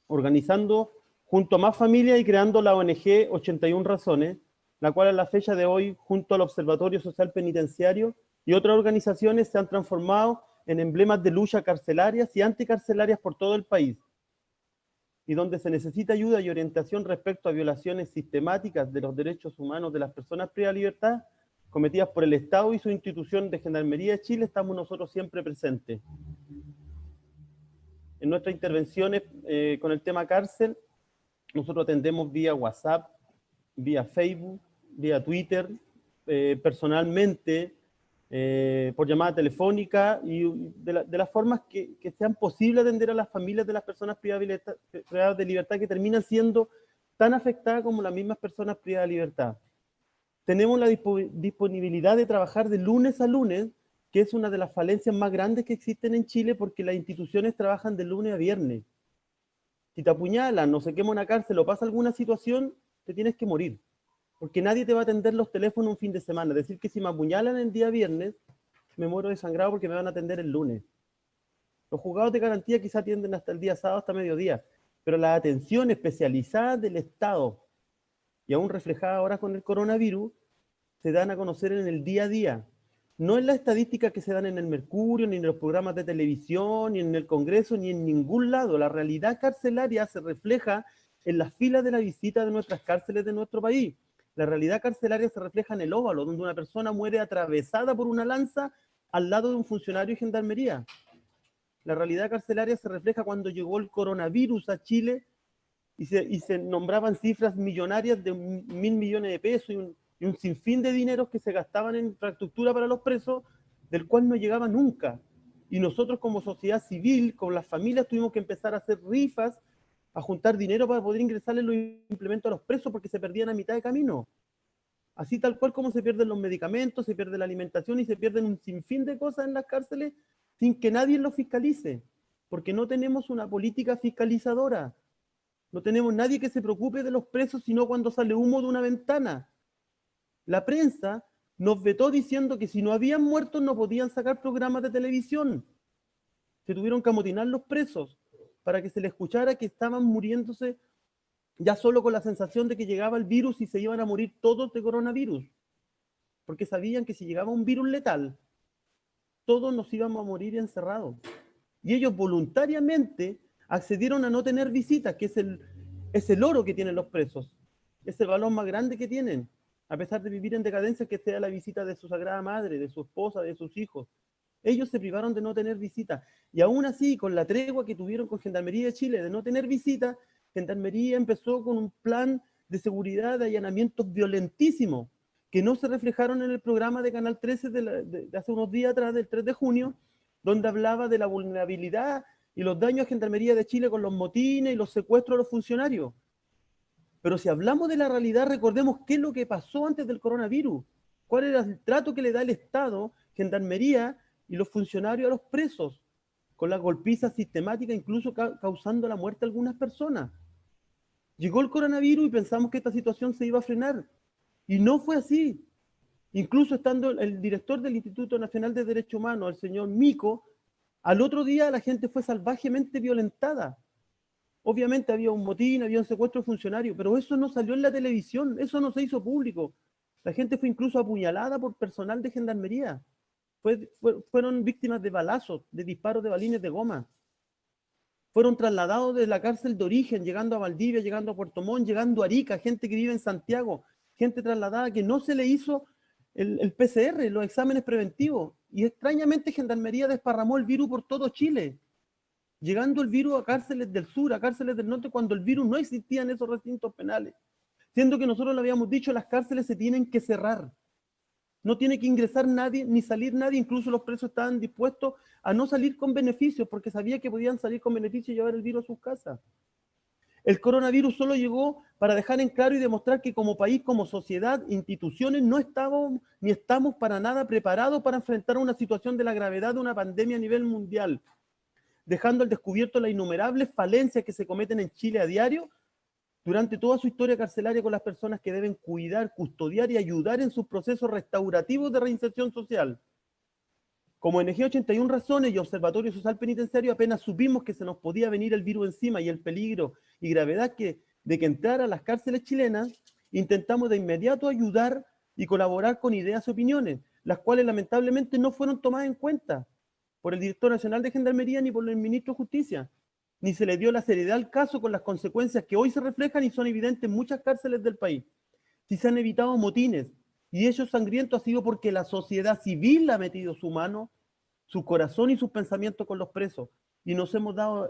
S9: organizando junto a más familias y creando la ONG 81 Razones, la cual a la fecha de hoy, junto al Observatorio Social Penitenciario y otras organizaciones, se han transformado en emblemas de lucha carcelarias y anticarcelarias por todo el país, y donde se necesita ayuda y orientación respecto a violaciones sistemáticas de los derechos humanos de las personas privadas de libertad cometidas por el Estado y su institución de Gendarmería de Chile, estamos nosotros siempre presentes. En nuestras intervenciones con el tema cárcel, nosotros atendemos vía WhatsApp, vía Facebook, vía Twitter, personalmente, por llamada telefónica y de las formas que sean posibles atender a las familias de las personas privadas de libertad que terminan siendo tan afectadas como las mismas personas privadas de libertad. Tenemos la disponibilidad de trabajar de lunes a lunes, que es una de las falencias más grandes que existen en Chile, porque las instituciones trabajan de lunes a viernes. Si te apuñalan, no se quema una cárcel o pasa alguna situación, te tienes que morir, porque nadie te va a atender los teléfonos un fin de semana. Es decir, que si me apuñalan el día viernes, me muero desangrado porque me van a atender el lunes. Los juzgados de garantía quizá atienden hasta el día sábado, hasta mediodía, pero la atención especializada del Estado, y aún reflejada ahora con el coronavirus, se dan a conocer en el día a día. No en las estadísticas que se dan en el Mercurio, ni en los programas de televisión, ni en el Congreso, ni en ningún lado. La realidad carcelaria se refleja en las filas de la visita de nuestras cárceles de nuestro país. La realidad carcelaria se refleja en el óvalo, donde una persona muere atravesada por una lanza al lado de un funcionario de gendarmería. La realidad carcelaria se refleja cuando llegó el coronavirus a Chile y se nombraban cifras millonarias de 1.000 millones de pesos y un sinfín de dineros que se gastaban en infraestructura para los presos, del cual no llegaba nunca. Y nosotros como sociedad civil, con las familias, tuvimos que empezar a hacer rifas, a juntar dinero para poder ingresarle los implementos a los presos porque se perdían a mitad de camino. Así tal cual como se pierden los medicamentos, se pierde la alimentación y se pierden un sinfín de cosas en las cárceles sin que nadie los fiscalice, porque no tenemos una política fiscalizadora. No tenemos nadie que se preocupe de los presos, sino cuando sale humo de una ventana. La prensa nos vetó diciendo que si no habían muertos no podían sacar programas de televisión. Se tuvieron que amotinar los presos para que se les escuchara que estaban muriéndose ya solo con la sensación de que llegaba el virus y se iban a morir todos de coronavirus. Porque sabían que si llegaba un virus letal, todos nos íbamos a morir encerrados. Y ellos voluntariamente accedieron a no tener visitas, que es el oro que tienen los presos. Es el valor más grande que tienen. A pesar de vivir en decadencia, que sea la visita de su Sagrada Madre, de su esposa, de sus hijos. Ellos se privaron de no tener visita. Y aún así, con la tregua que tuvieron con Gendarmería de Chile de no tener visita, Gendarmería empezó con un plan de seguridad de allanamientos violentísimos, que no se reflejaron en el programa de Canal 13 de hace unos días atrás, del 3 de junio, donde hablaba de la vulnerabilidad y los daños a Gendarmería de Chile con los motines y los secuestros a los funcionarios. Pero si hablamos de la realidad, recordemos qué es lo que pasó antes del coronavirus. ¿Cuál era el trato que le da el Estado, Gendarmería y los funcionarios a los presos? Con la golpiza sistemática, incluso causando la muerte de algunas personas. Llegó el coronavirus y pensamos que esta situación se iba a frenar. Y no fue así. Incluso estando el director del Instituto Nacional de Derechos Humanos, el señor Mico, al otro día la gente fue salvajemente violentada. Obviamente había un motín, había un secuestro de funcionarios, pero eso no salió en la televisión, eso no se hizo público. La gente fue incluso apuñalada por personal de Gendarmería. Fueron víctimas de balazos, de disparos de balines de goma. Fueron trasladados de la cárcel de origen, llegando a Valdivia, llegando a Puerto Montt, llegando a Arica, gente que vive en Santiago, gente trasladada que no se le hizo el PCR, los exámenes preventivos. Y extrañamente Gendarmería desparramó el virus por todo Chile, llegando el virus a cárceles del sur, a cárceles del norte, cuando el virus no existía en esos recintos penales. Siendo que nosotros le habíamos dicho, las cárceles se tienen que cerrar. No tiene que ingresar nadie, ni salir nadie. Incluso los presos estaban dispuestos a no salir con beneficios, porque sabía que podían salir con beneficios y llevar el virus a sus casas. El coronavirus solo llegó para dejar en claro y demostrar que como país, como sociedad, instituciones, no estábamos ni estamos para nada preparados para enfrentar una situación de la gravedad de una pandemia a nivel mundial, dejando al descubierto las innumerables falencias que se cometen en Chile a diario durante toda su historia carcelaria con las personas que deben cuidar, custodiar y ayudar en sus procesos restaurativos de reinserción social. Como ONG 81 Razones y Observatorio Social Penitenciario apenas supimos que se nos podía venir el virus encima y el peligro y gravedad de que entrara a las cárceles chilenas, intentamos de inmediato ayudar y colaborar con ideas y opiniones, las cuales lamentablemente no fueron tomadas en cuenta por el Director Nacional de Gendarmería ni por el Ministro de Justicia, ni se le dio la seriedad al caso con las consecuencias que hoy se reflejan y son evidentes en muchas cárceles del país. Si se han evitado motines y hechos sangrientos ha sido porque la sociedad civil ha metido su mano, su corazón y sus pensamientos con los presos, y nos hemos dado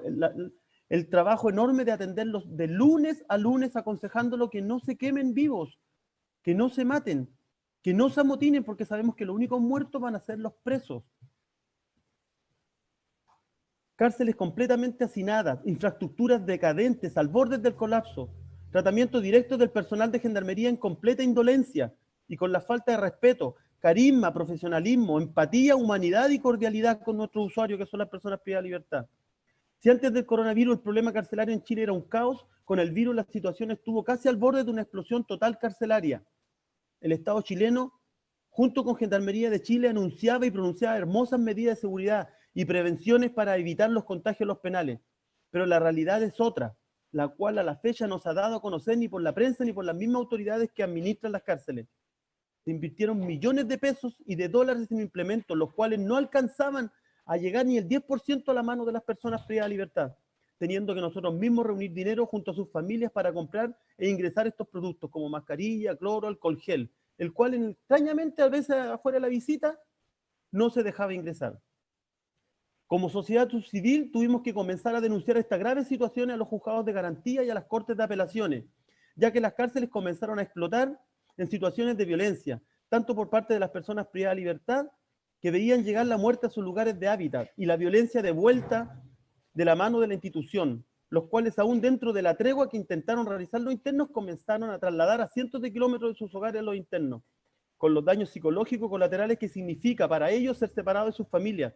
S9: el trabajo enorme de atenderlos de lunes a lunes, aconsejándolos que no se quemen vivos, que no se maten, que no se amotinen, porque sabemos que los únicos muertos van a ser los presos. Cárceles completamente hacinadas, infraestructuras decadentes al borde del colapso, tratamiento directo del personal de gendarmería en completa indolencia y con la falta de respeto, carisma, profesionalismo, empatía, humanidad y cordialidad con nuestros usuarios, que son las personas privadas de libertad. Si antes del coronavirus el problema carcelario en Chile era un caos, con el virus la situación estuvo casi al borde de una explosión total carcelaria. El Estado chileno, junto con Gendarmería de Chile, anunciaba y pronunciaba hermosas medidas de seguridad y prevenciones para evitar los contagios en los penales. Pero la realidad es otra, la cual a la fecha no se ha dado a conocer ni por la prensa ni por las mismas autoridades que administran las cárceles. Se invirtieron millones de pesos y de dólares en implementos, los cuales no alcanzaban a llegar ni el 10% a la mano de las personas privadas de libertad, teniendo que nosotros mismos reunir dinero junto a sus familias para comprar e ingresar estos productos como mascarilla, cloro, alcohol gel, el cual extrañamente a veces afuera de la visita no se dejaba ingresar. Como sociedad civil tuvimos que comenzar a denunciar estas graves situaciones a los juzgados de garantía y a las cortes de apelaciones, ya que las cárceles comenzaron a explotar en situaciones de violencia, tanto por parte de las personas privadas de libertad que veían llegar la muerte a sus lugares de hábitat y la violencia de vuelta de la mano de la institución, los cuales aún dentro de la tregua que intentaron realizar los internos comenzaron a trasladar a cientos de kilómetros de sus hogares a los internos, con los daños psicológicos colaterales que significa para ellos ser separados de sus familias,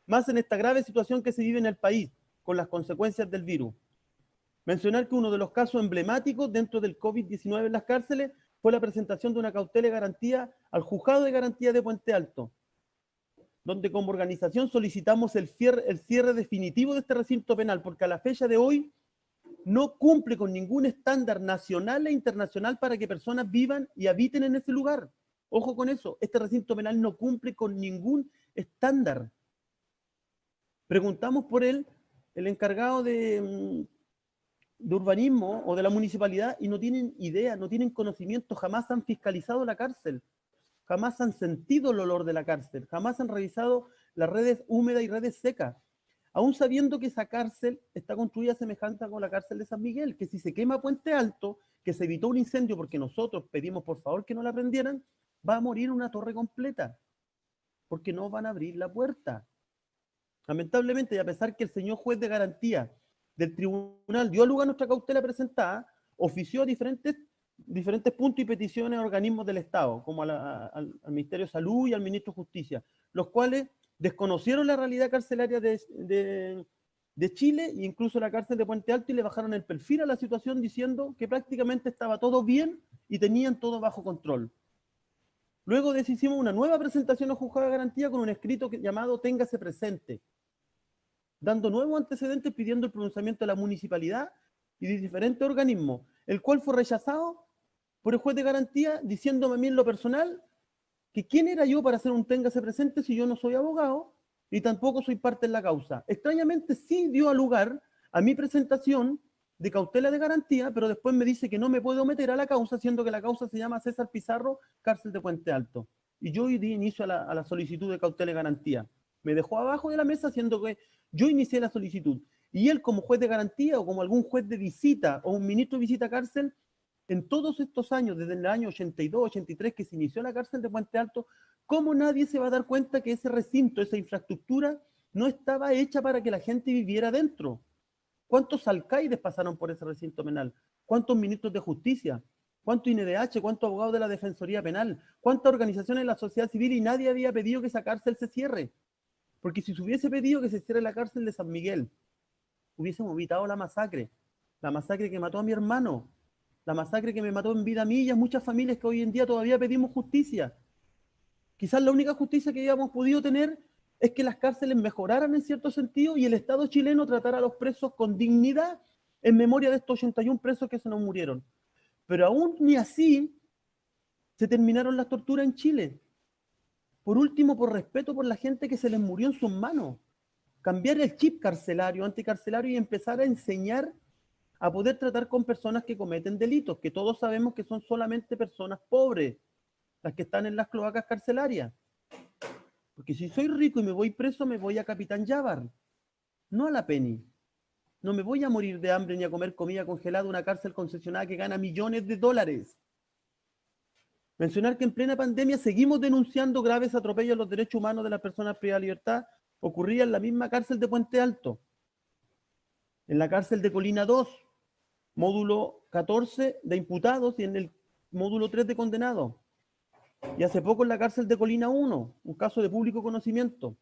S9: más en esta grave situación que se vive en el país, con las consecuencias del virus. Mencionar que uno de los casos emblemáticos dentro del COVID-19 en las cárceles fue la presentación de una cautela de garantía al Juzgado de Garantía de Puente Alto, donde como organización solicitamos el cierre definitivo de este recinto penal, porque a la fecha de hoy no cumple con ningún estándar nacional e internacional para que personas vivan y habiten en ese lugar. Ojo con eso, este recinto penal no cumple con ningún estándar. Preguntamos por él, el encargado de urbanismo o de la municipalidad, y no tienen idea, no tienen conocimiento, jamás han fiscalizado la cárcel, jamás han sentido el olor de la cárcel, jamás han revisado las redes húmedas y redes secas, aún sabiendo que esa cárcel está construida semejante con la cárcel de San Miguel, que si se quema Puente Alto, que se evitó un incendio porque nosotros pedimos por favor que no la prendieran, va a morir una torre completa, porque no van a abrir la puerta. Lamentablemente, y a pesar que el señor juez de garantía del tribunal dio lugar a nuestra cautela presentada, ofició a diferentes puntos y peticiones a organismos del Estado, como al Ministerio de Salud y al Ministro de Justicia, los cuales desconocieron la realidad carcelaria de Chile e incluso la cárcel de Puente Alto, y le bajaron el perfil a la situación diciendo que prácticamente estaba todo bien y tenían todo bajo control. Luego de eso hicimos una nueva presentación al Juzgado de Garantía con un escrito llamado Téngase Presente, dando nuevos antecedentes pidiendo el pronunciamiento de la municipalidad y de diferentes organismos, el cual fue rechazado por el juez de garantía, diciéndome a mí en lo personal que quién era yo para hacer un téngase presente si yo no soy abogado y tampoco soy parte en la causa. Extrañamente sí dio lugar a mi presentación de cautela de garantía, pero después me dice que no me puedo meter a la causa, siendo que la causa se llama César Pizarro, cárcel de Puente Alto. Y yo di inicio a la solicitud de cautela de garantía. Me dejó abajo de la mesa, siendo que yo inicié la solicitud. Y él, como juez de garantía o como algún juez de visita o un ministro de visita a cárcel, en todos estos años, desde el año 82, 83, que se inició la cárcel de Puente Alto, ¿cómo nadie se va a dar cuenta que ese recinto, esa infraestructura, no estaba hecha para que la gente viviera dentro? ¿Cuántos alcaides pasaron por ese recinto penal? ¿Cuántos ministros de justicia? ¿Cuánto INDH? ¿Cuántos abogados de la Defensoría Penal? ¿Cuántas organizaciones de la sociedad civil? Y nadie había pedido que esa cárcel se cierre. Porque si se hubiese pedido que se cierre la cárcel de San Miguel, hubiésemos evitado la masacre que mató a mi hermano, la masacre que me mató en vida a mí y a muchas familias que hoy en día todavía pedimos justicia. Quizás la única justicia que habíamos podido tener es que las cárceles mejoraran en cierto sentido y el Estado chileno tratara a los presos con dignidad en memoria de estos 81 presos que se nos murieron. Pero aún ni así se terminaron las torturas en Chile. Por último, por respeto por la gente que se les murió en sus manos. Cambiar el chip carcelario, anticarcelario y empezar a enseñar a poder tratar con personas que cometen delitos, que todos sabemos que son solamente personas pobres, las que están en las cloacas carcelarias. Porque si soy rico y me voy preso, me voy a Capitán Llávar, no a la Penny. No me voy a morir de hambre ni a comer comida congelada en una cárcel concesionada que gana millones de dólares. Mencionar que en plena pandemia seguimos denunciando graves atropellos a los derechos humanos de las personas privadas de libertad ocurría en la misma cárcel de Puente Alto, en la cárcel de Colina 2, módulo 14 de imputados y en el módulo 3 de condenados. Y hace poco en la cárcel de Colina 1, un caso de público conocimiento.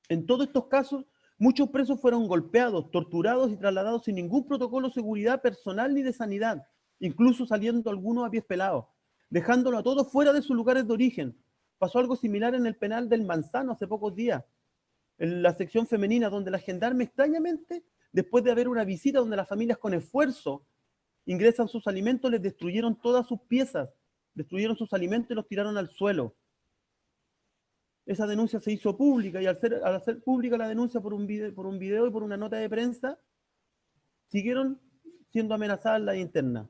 S9: En todos estos casos, muchos presos fueron golpeados, torturados y trasladados sin ningún protocolo de seguridad personal ni de sanidad, incluso saliendo algunos a pies pelados, dejándolo a todos fuera de sus lugares de origen. Pasó algo similar en el penal del Manzano hace pocos días, en la sección femenina, donde la gendarme extrañamente, después de haber una visita donde las familias con esfuerzo ingresan sus alimentos, les destruyeron todas sus piezas, destruyeron sus alimentos y los tiraron al suelo. Esa denuncia se hizo pública y al hacer pública la denuncia por un video y por una nota de prensa, siguieron siendo amenazadas las internas.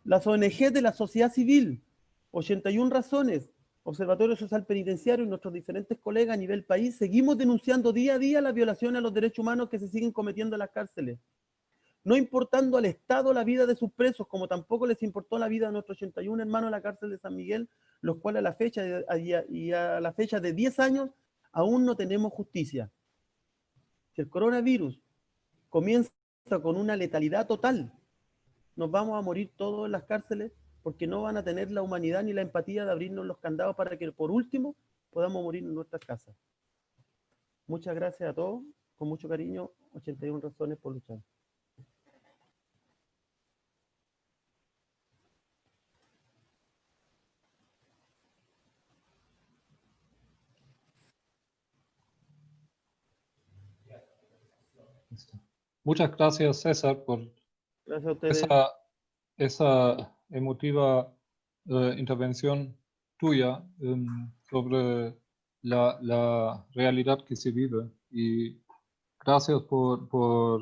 S9: Las ONG de la sociedad civil, 81 razones, Observatorio Social Penitenciario y nuestros diferentes colegas a nivel país, seguimos denunciando día a día las violaciones a los derechos humanos que se siguen cometiendo en las cárceles. No importando al Estado la vida de sus presos, como tampoco les importó la vida de nuestros 81 hermanos en la cárcel de San Miguel, los cuales a la fecha de 10 años aún no tenemos justicia. Si el coronavirus comienza con una letalidad total, nos vamos a morir todos en las cárceles porque no van a tener la humanidad ni la empatía de abrirnos los candados para que por último podamos morir en nuestras casas. Muchas gracias a todos, con mucho cariño, 81 razones por luchar.
S6: Muchas gracias, César, por
S9: Gracias a ustedes.
S6: esa emotiva intervención tuya sobre la realidad que se vive. Y gracias por todos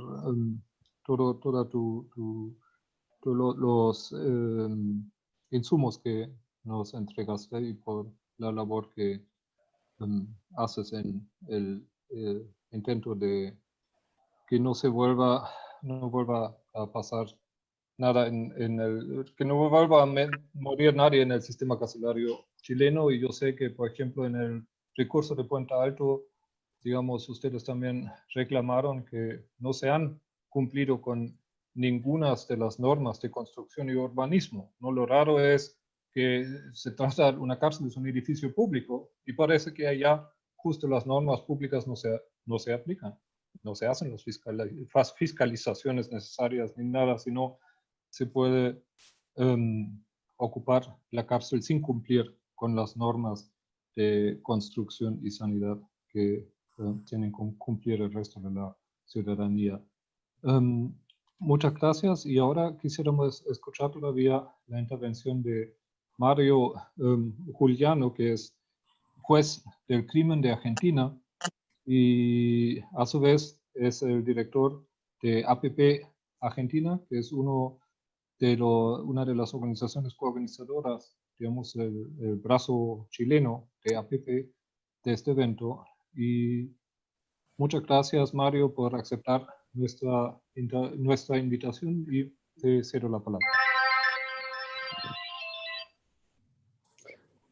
S6: los insumos que nos entregaste y por la labor que haces en el intento de que no vuelva a pasar nada que no vuelva a morir nadie en el sistema carcelario chileno. Y yo sé que, por ejemplo, en el recurso de Puente Alto, digamos, ustedes también reclamaron que no se han cumplido con ninguna de las normas de construcción y urbanismo, ¿no? Lo raro es que se trata de una cárcel, es un edificio público, y parece que allá justo las normas públicas no se aplican. No se hacen las fiscalizaciones necesarias ni nada, sino se puede ocupar la cárcel sin cumplir con las normas de construcción y sanidad que tienen que cumplir el resto de la ciudadanía. Muchas gracias, y ahora quisiéramos escuchar todavía la intervención de Mario Juliano, que es juez del crimen de Argentina y a su vez es el director de APP Argentina, que es una de las organizaciones coorganizadoras, digamos, el brazo chileno de APP de este evento. Y muchas gracias, Mario, por aceptar nuestra invitación, y te cedo la palabra.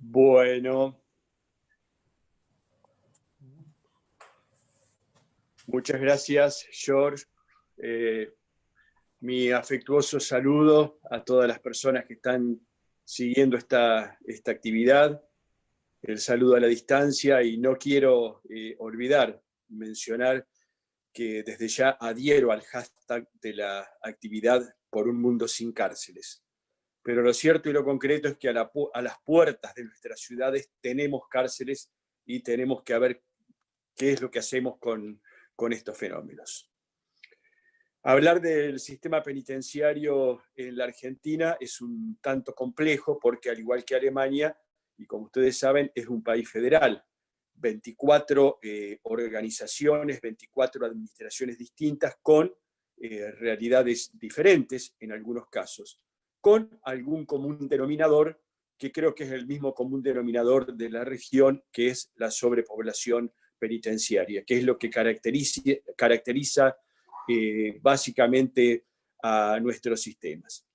S10: Bueno. Muchas gracias, George. Mi afectuoso saludo a todas las personas que están siguiendo esta actividad. El saludo a la distancia, y no quiero olvidar mencionar que desde ya adhiero al hashtag de la actividad por un mundo sin cárceles. Pero lo cierto y lo concreto es que a las puertas de nuestras ciudades tenemos cárceles y tenemos que ver qué es lo que hacemos con estos fenómenos. Hablar del sistema penitenciario en la Argentina es un tanto complejo porque, al igual que Alemania, y como ustedes saben, es un país federal. 24 organizaciones, 24 administraciones distintas con realidades diferentes en algunos casos, con algún común denominador que creo que es el mismo común denominador de la región, que es la sobrepoblación penitenciaria, que es lo que caracteriza básicamente a nuestros sistemas.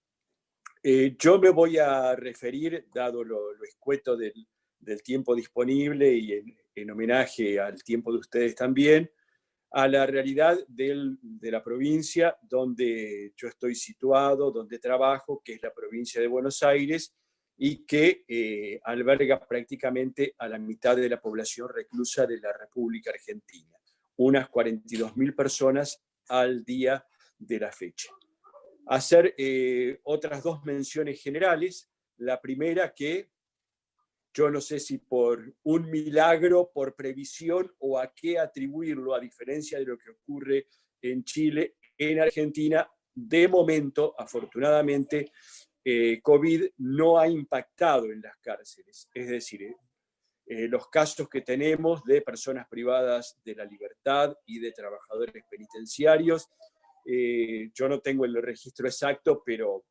S10: Yo me voy a referir, dado lo escueto del tiempo disponible y en homenaje al tiempo de ustedes también, a la realidad de la provincia donde yo estoy situado, donde trabajo, que es la provincia de Buenos Aires, y que alberga prácticamente a la mitad de la población reclusa de la República Argentina, unas 42.000 personas al día de la fecha. Hacer otras dos menciones generales. La primera, que yo no sé si por un milagro, por previsión o a qué atribuirlo, a diferencia de lo que ocurre en Chile, en Argentina, de momento, afortunadamente, COVID no ha impactado en las cárceles. Es decir, los casos que tenemos de personas privadas de la libertad y de trabajadores penitenciarios, yo no tengo el registro exacto, pero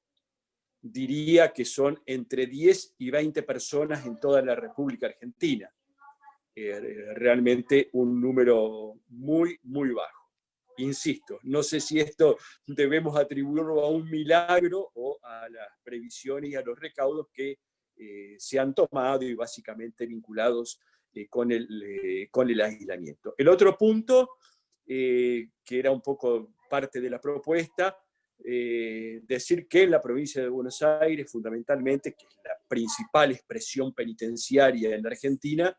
S10: diría que son entre 10 y 20 personas en toda la República Argentina. Realmente un número muy, muy bajo. Insisto, no sé si esto debemos atribuirlo a un milagro o a las previsiones y a los recaudos que se han tomado y básicamente vinculados con el aislamiento. El otro punto, que era un poco parte de la propuesta, decir que en la provincia de Buenos Aires, fundamentalmente, que es la principal expresión penitenciaria en la Argentina,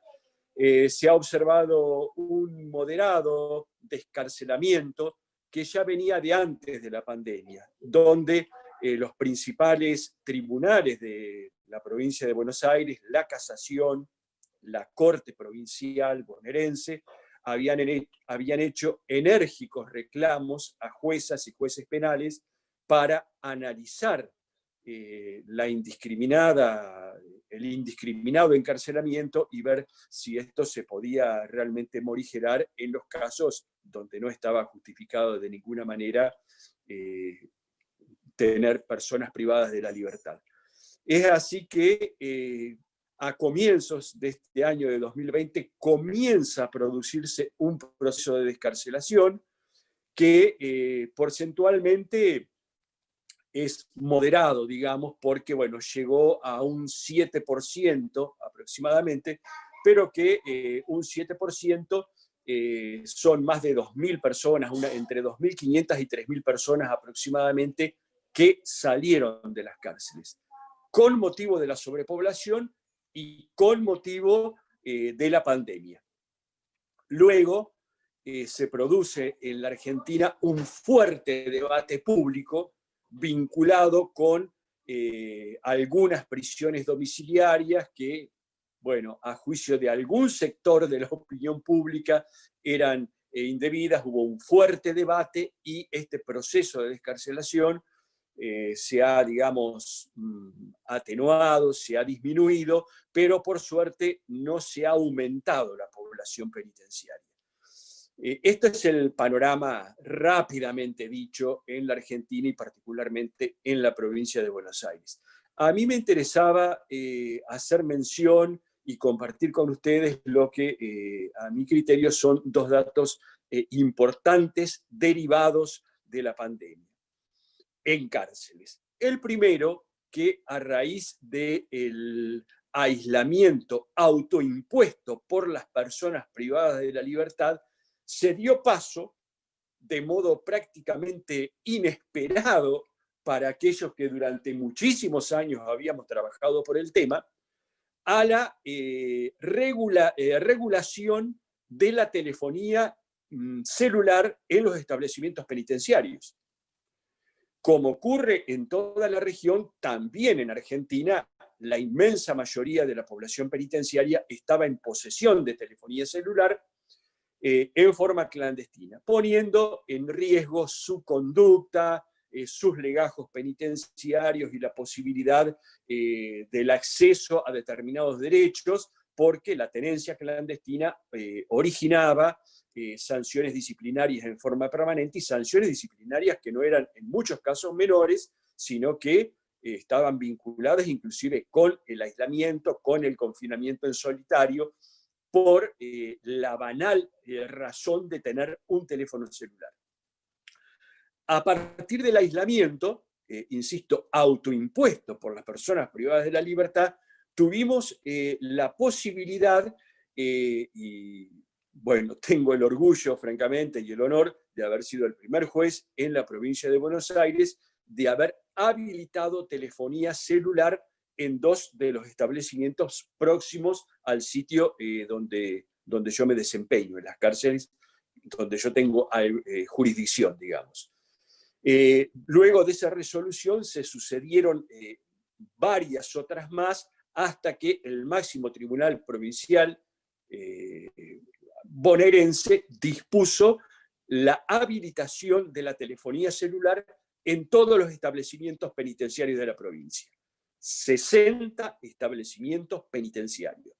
S10: se ha observado un moderado descarcelamiento que ya venía de antes de la pandemia, donde los principales tribunales de la provincia de Buenos Aires, la Casación, la Corte Provincial bonaerense, habían hecho enérgicos reclamos a juezas y jueces penales para analizar el indiscriminado encarcelamiento y ver si esto se podía realmente morigerar en los casos donde no estaba justificado de ninguna manera tener personas privadas de la libertad. Es así que a comienzos de este año de 2020 comienza a producirse un proceso de descarcelación que porcentualmente es moderado, digamos, porque bueno, llegó a un 7% aproximadamente, pero que un 7% son más de 2.000 personas, entre 2.500 y 3.000 personas aproximadamente, que salieron de las cárceles, con motivo de la sobrepoblación y con motivo de la pandemia. Luego se produce en la Argentina un fuerte debate público vinculado con algunas prisiones domiciliarias que, bueno, a juicio de algún sector de la opinión pública eran indebidas. Hubo un fuerte debate y este proceso de descarcelación se ha, digamos, atenuado, se ha disminuido, pero por suerte no se ha aumentado la población penitenciaria. Este es el panorama rápidamente dicho en la Argentina y particularmente en la provincia de Buenos Aires. A mí me interesaba hacer mención y compartir con ustedes lo que a mi criterio son dos datos importantes derivados de la pandemia en cárceles. El primero, que a raíz del aislamiento autoimpuesto por las personas privadas de la libertad, se dio paso, de modo prácticamente inesperado para aquellos que durante muchísimos años habíamos trabajado por el tema, a la regulación de la telefonía celular en los establecimientos penitenciarios. Como ocurre en toda la región, también en Argentina, la inmensa mayoría de la población penitenciaria estaba en posesión de telefonía celular en forma clandestina, poniendo en riesgo su conducta, sus legajos penitenciarios y la posibilidad del acceso a determinados derechos, porque la tenencia clandestina originaba sanciones disciplinarias en forma permanente y sanciones disciplinarias que no eran en muchos casos menores, sino que estaban vinculadas inclusive con el aislamiento, con el confinamiento en solitario, por la banal razón de tener un teléfono celular. A partir del aislamiento, insisto, autoimpuesto por las personas privadas de la libertad, tuvimos la posibilidad, y bueno, tengo el orgullo, francamente, y el honor de haber sido el primer juez en la provincia de Buenos Aires, de haber habilitado telefonía celular en 2 de los establecimientos próximos al sitio donde yo me desempeño, en las cárceles donde yo tengo jurisdicción, digamos. Luego de esa resolución se sucedieron varias otras más, hasta que el máximo tribunal provincial bonaerense dispuso la habilitación de la telefonía celular en todos los establecimientos penitenciarios de la provincia. 60 establecimientos penitenciarios.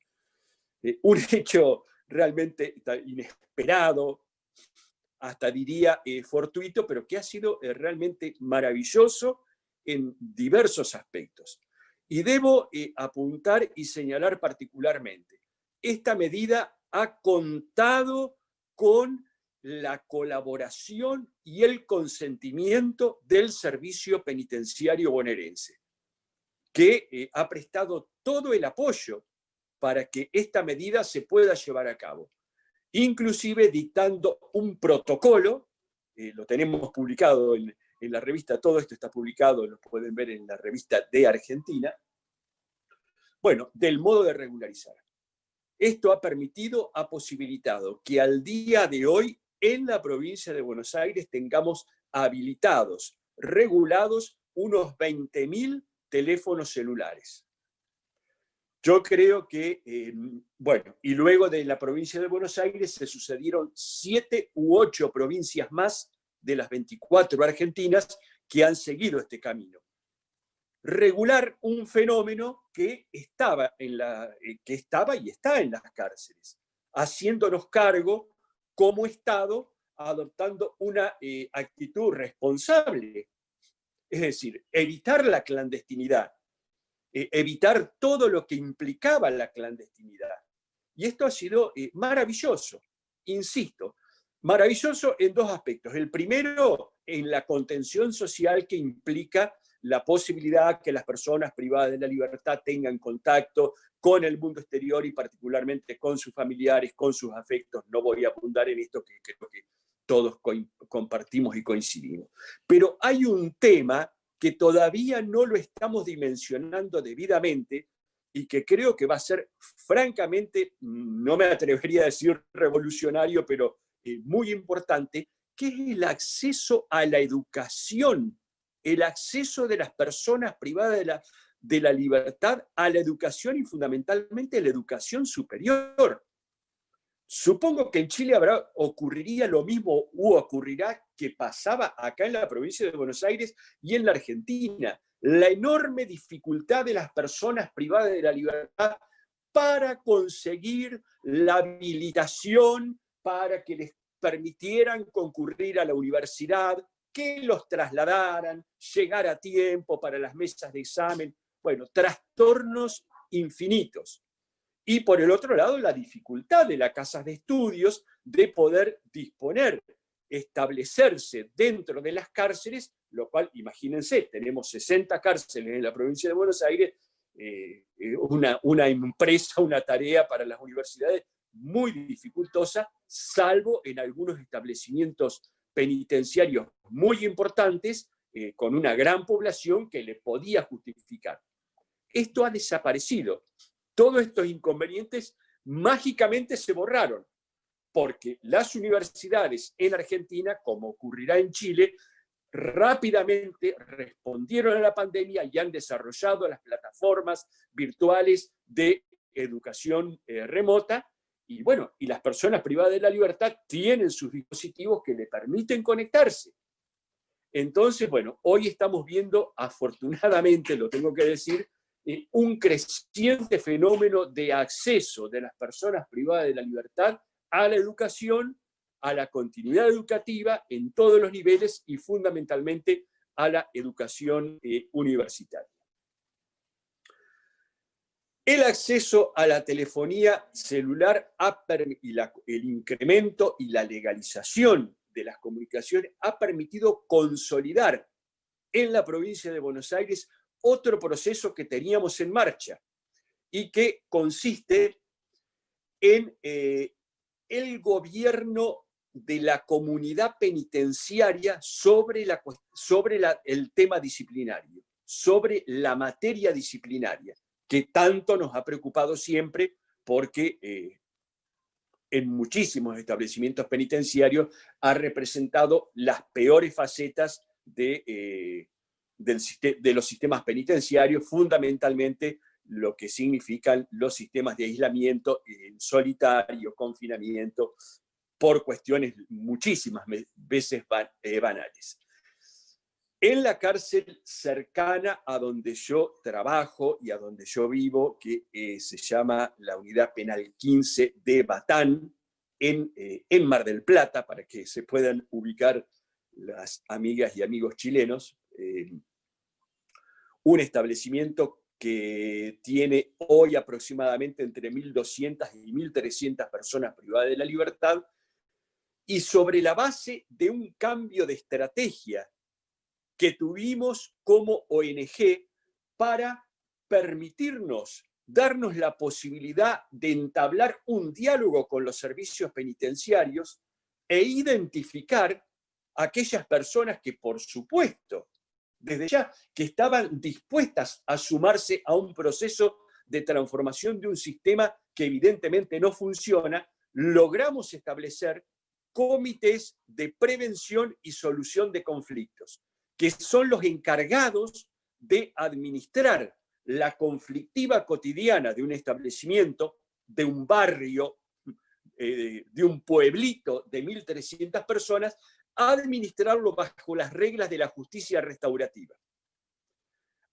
S10: Un hecho realmente inesperado, hasta diría fortuito, pero que ha sido realmente maravilloso en diversos aspectos. Y debo apuntar y señalar particularmente, esta medida ha contado con la colaboración y el consentimiento del Servicio Penitenciario Bonaerense, que ha prestado todo el apoyo para que esta medida se pueda llevar a cabo, inclusive dictando un protocolo, lo tenemos publicado en la revista, todo esto está publicado, lo pueden ver en la revista de Argentina, bueno, del modo de regularizar. Esto ha posibilitado que al día de hoy en la provincia de Buenos Aires tengamos habilitados, regulados, unos 20.000 teléfonos celulares. Yo creo que, bueno, y luego de la provincia de Buenos Aires se sucedieron 7 u 8 provincias más de las 24 argentinas que han seguido este camino. Regular un fenómeno que estaba y está en las cárceles, haciéndonos cargo como Estado, adoptando una actitud responsable, es decir, evitar la clandestinidad, evitar todo lo que implicaba la clandestinidad. Y esto ha sido maravilloso, insisto, maravilloso en 2 aspectos. El primero, en la contención social que implica la posibilidad que las personas privadas de la libertad tengan contacto con el mundo exterior y particularmente con sus familiares, con sus afectos. No voy a abundar en esto, que creo que todos compartimos y coincidimos. Pero hay un tema que todavía no lo estamos dimensionando debidamente y que creo que va a ser francamente, no me atrevería a decir revolucionario, pero muy importante, que es el acceso a la educación, el acceso de las personas privadas de la libertad a la educación y fundamentalmente la educación superior. Supongo que en Chile ocurriría lo mismo u ocurrirá que pasaba acá en la provincia de Buenos Aires y en la Argentina. La enorme dificultad de las personas privadas de la libertad para conseguir la habilitación para que les permitieran concurrir a la universidad, que los trasladaran, llegar a tiempo para las mesas de examen. Bueno, trastornos infinitos. Y por el otro lado, la dificultad de las casas de estudios de poder disponer, establecerse dentro de las cárceles, lo cual, imagínense, tenemos 60 cárceles en la provincia de Buenos Aires, una empresa, una tarea para las universidades muy dificultosa, salvo en algunos establecimientos penitenciarios muy importantes, con una gran población que le podía justificar. Esto ha desaparecido. Todos estos inconvenientes mágicamente se borraron, porque las universidades en Argentina, como ocurrirá en Chile, rápidamente respondieron a la pandemia y han desarrollado las plataformas virtuales de educación remota, y bueno, y las personas privadas de la libertad tienen sus dispositivos que le permiten conectarse. Entonces, bueno, hoy estamos viendo, afortunadamente, lo tengo que decir, un creciente fenómeno de acceso de las personas privadas de la libertad a la educación, a la continuidad educativa en todos los niveles y fundamentalmente a la educación universitaria. El acceso a la telefonía celular y el incremento y la legalización de las comunicaciones ha permitido consolidar en la provincia de Buenos Aires otro proceso que teníamos en marcha y que consiste en el gobierno de la comunidad penitenciaria sobre el tema disciplinario, sobre la materia disciplinaria, que tanto nos ha preocupado siempre porque en muchísimos establecimientos penitenciarios ha representado las peores facetas de los sistemas penitenciarios, fundamentalmente lo que significan los sistemas de aislamiento solitario, confinamiento, por cuestiones muchísimas veces banales. En la cárcel cercana a donde yo trabajo y a donde yo vivo, que se llama la Unidad Penal 15 de Batán, en Mar del Plata, para que se puedan ubicar las amigas y amigos chilenos, un establecimiento que tiene hoy aproximadamente entre 1.200 y 1.300 personas privadas de la libertad, y sobre la base de un cambio de estrategia que tuvimos como ONG para permitirnos, darnos la posibilidad de entablar un diálogo con los servicios penitenciarios e identificar a aquellas personas que, por supuesto, desde ya, que estaban dispuestas a sumarse a un proceso de transformación de un sistema que evidentemente no funciona. Logramos establecer comités de prevención y solución de conflictos, que son los encargados de administrar la conflictiva cotidiana de un establecimiento, de un barrio, de un pueblito de 1.300 personas, administrarlo bajo las reglas de la justicia restaurativa.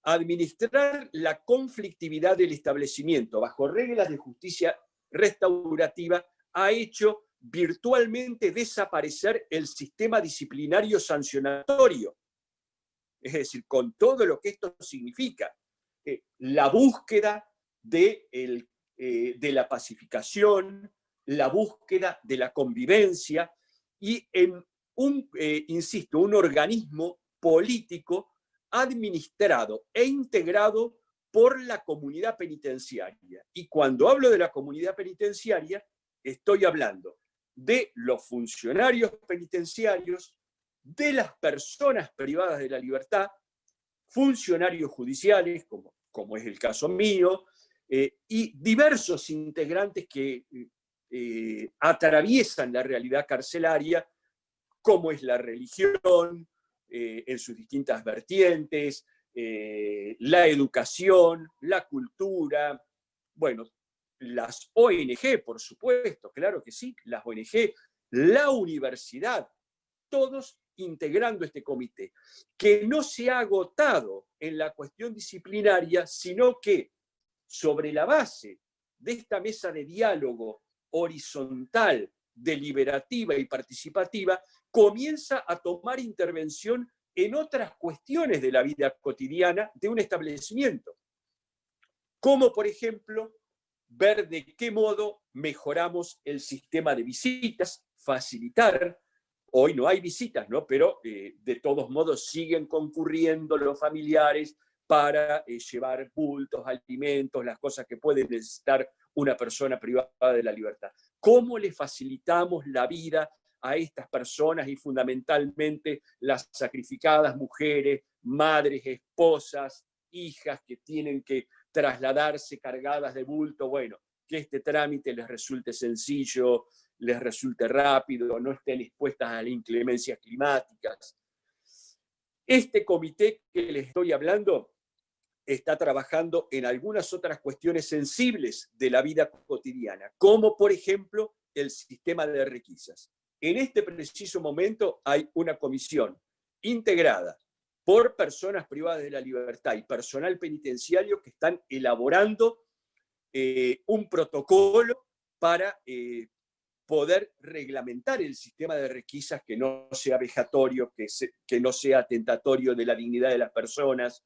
S10: Administrar la conflictividad del establecimiento bajo reglas de justicia restaurativa ha hecho virtualmente desaparecer el sistema disciplinario sancionatorio. Es decir, con todo lo que esto significa, la búsqueda de la pacificación, la búsqueda de la convivencia y en insisto, un organismo político administrado e integrado por la comunidad penitenciaria. Y cuando hablo de la comunidad penitenciaria, estoy hablando de los funcionarios penitenciarios, de las personas privadas de la libertad, funcionarios judiciales, como es el caso mío, y diversos integrantes que atraviesan la realidad carcelaria, como es la religión, en sus distintas vertientes, la educación, la cultura, bueno, las ONG, por supuesto, claro que sí, las ONG, la universidad, todos integrando este comité, que no se ha agotado en la cuestión disciplinaria, sino que sobre la base de esta mesa de diálogo horizontal, deliberativa y participativa, comienza a tomar intervención en otras cuestiones de la vida cotidiana de un establecimiento, como por ejemplo ver de qué modo mejoramos el sistema de visitas, facilitar. Hoy no hay visitas, ¿no? Pero de todos modos siguen concurriendo los familiares para llevar bultos, alimentos, las cosas que puede necesitar una persona privada de la libertad. ¿Cómo le facilitamos la vida a estas personas y fundamentalmente las sacrificadas mujeres, madres, esposas, hijas que tienen que trasladarse cargadas de bulto? Bueno, que este trámite les resulte sencillo, les resulte rápido, no estén expuestas a las inclemencias climáticas. Este comité que les estoy hablando está trabajando en algunas otras cuestiones sensibles de la vida cotidiana, como por ejemplo el sistema de requisas. En este preciso momento hay una comisión integrada por personas privadas de la libertad y personal penitenciario que están elaborando un protocolo para poder reglamentar el sistema de requisas que no sea vejatorio, que no sea atentatorio de la dignidad de las personas.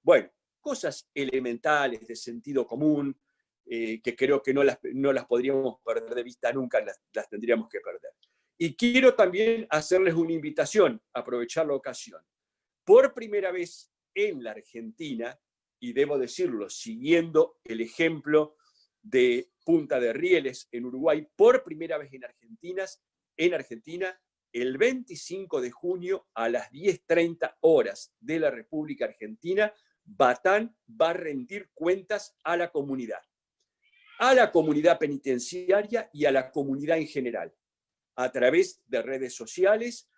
S10: Bueno, cosas elementales de sentido común, que creo que no las podríamos perder de vista nunca, las tendríamos que perder. Y quiero también hacerles una invitación, aprovechar la ocasión. Por primera vez en la Argentina, y debo decirlo, siguiendo el ejemplo de Punta de Rieles en Uruguay, por primera vez en Argentina, el 25 de junio a las 10:30 horas de la República Argentina, Batán va a rendir cuentas a la comunidad penitenciaria y a la comunidad en general, a través de redes sociales.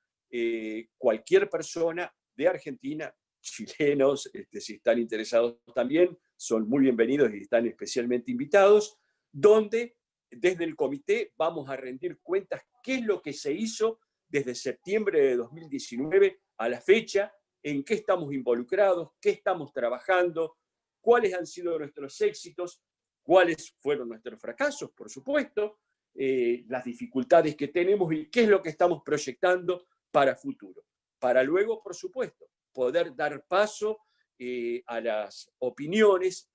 S10: Cualquier persona de Argentina, chilenos, si están interesados también, son muy bienvenidos y están especialmente invitados, donde desde el comité vamos a rendir cuentas qué es lo que se hizo desde septiembre de 2019 a la fecha, en qué estamos involucrados, qué estamos trabajando, cuáles han sido nuestros éxitos, cuáles fueron nuestros fracasos, por supuesto, las dificultades que tenemos y qué es lo que estamos proyectando para futuro. Para luego, por supuesto, poder dar paso a las opiniones,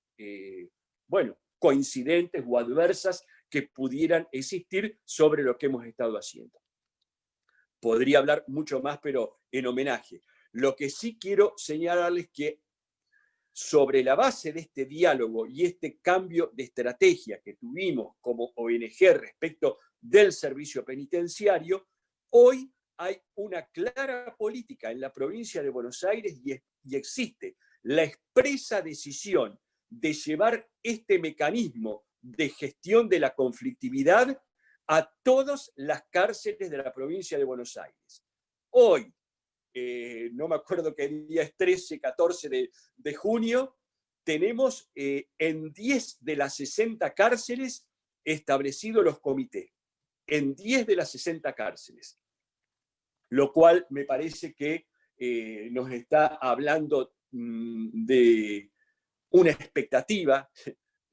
S10: coincidentes o adversas que pudieran existir sobre lo que hemos estado haciendo. Podría hablar mucho más, pero en homenaje. Lo que sí quiero señalarles que sobre la base de este diálogo y este cambio de estrategia que tuvimos como ONG respecto del servicio penitenciario, hoy hay una clara política en la provincia de Buenos Aires y existe la expresa decisión de llevar este mecanismo de gestión de la conflictividad a todas las cárceles de la provincia de Buenos Aires. Hoy, no me acuerdo qué día es, 13, 14 de junio, tenemos en 10 de las 60 cárceles establecidos los comités, en 10 de las 60 cárceles, lo cual me parece que nos está hablando de una expectativa,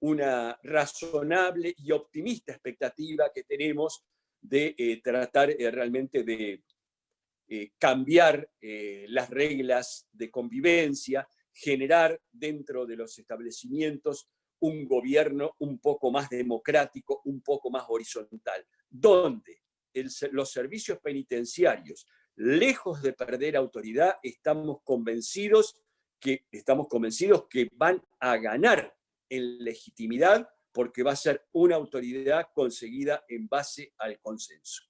S10: una razonable y optimista expectativa que tenemos de tratar realmente de cambiar las reglas de convivencia, generar dentro de los establecimientos un gobierno un poco más democrático, un poco más horizontal, donde los servicios penitenciarios, lejos de perder autoridad, estamos convencidos que van a ganar en legitimidad, porque va a ser una autoridad conseguida en base al consenso.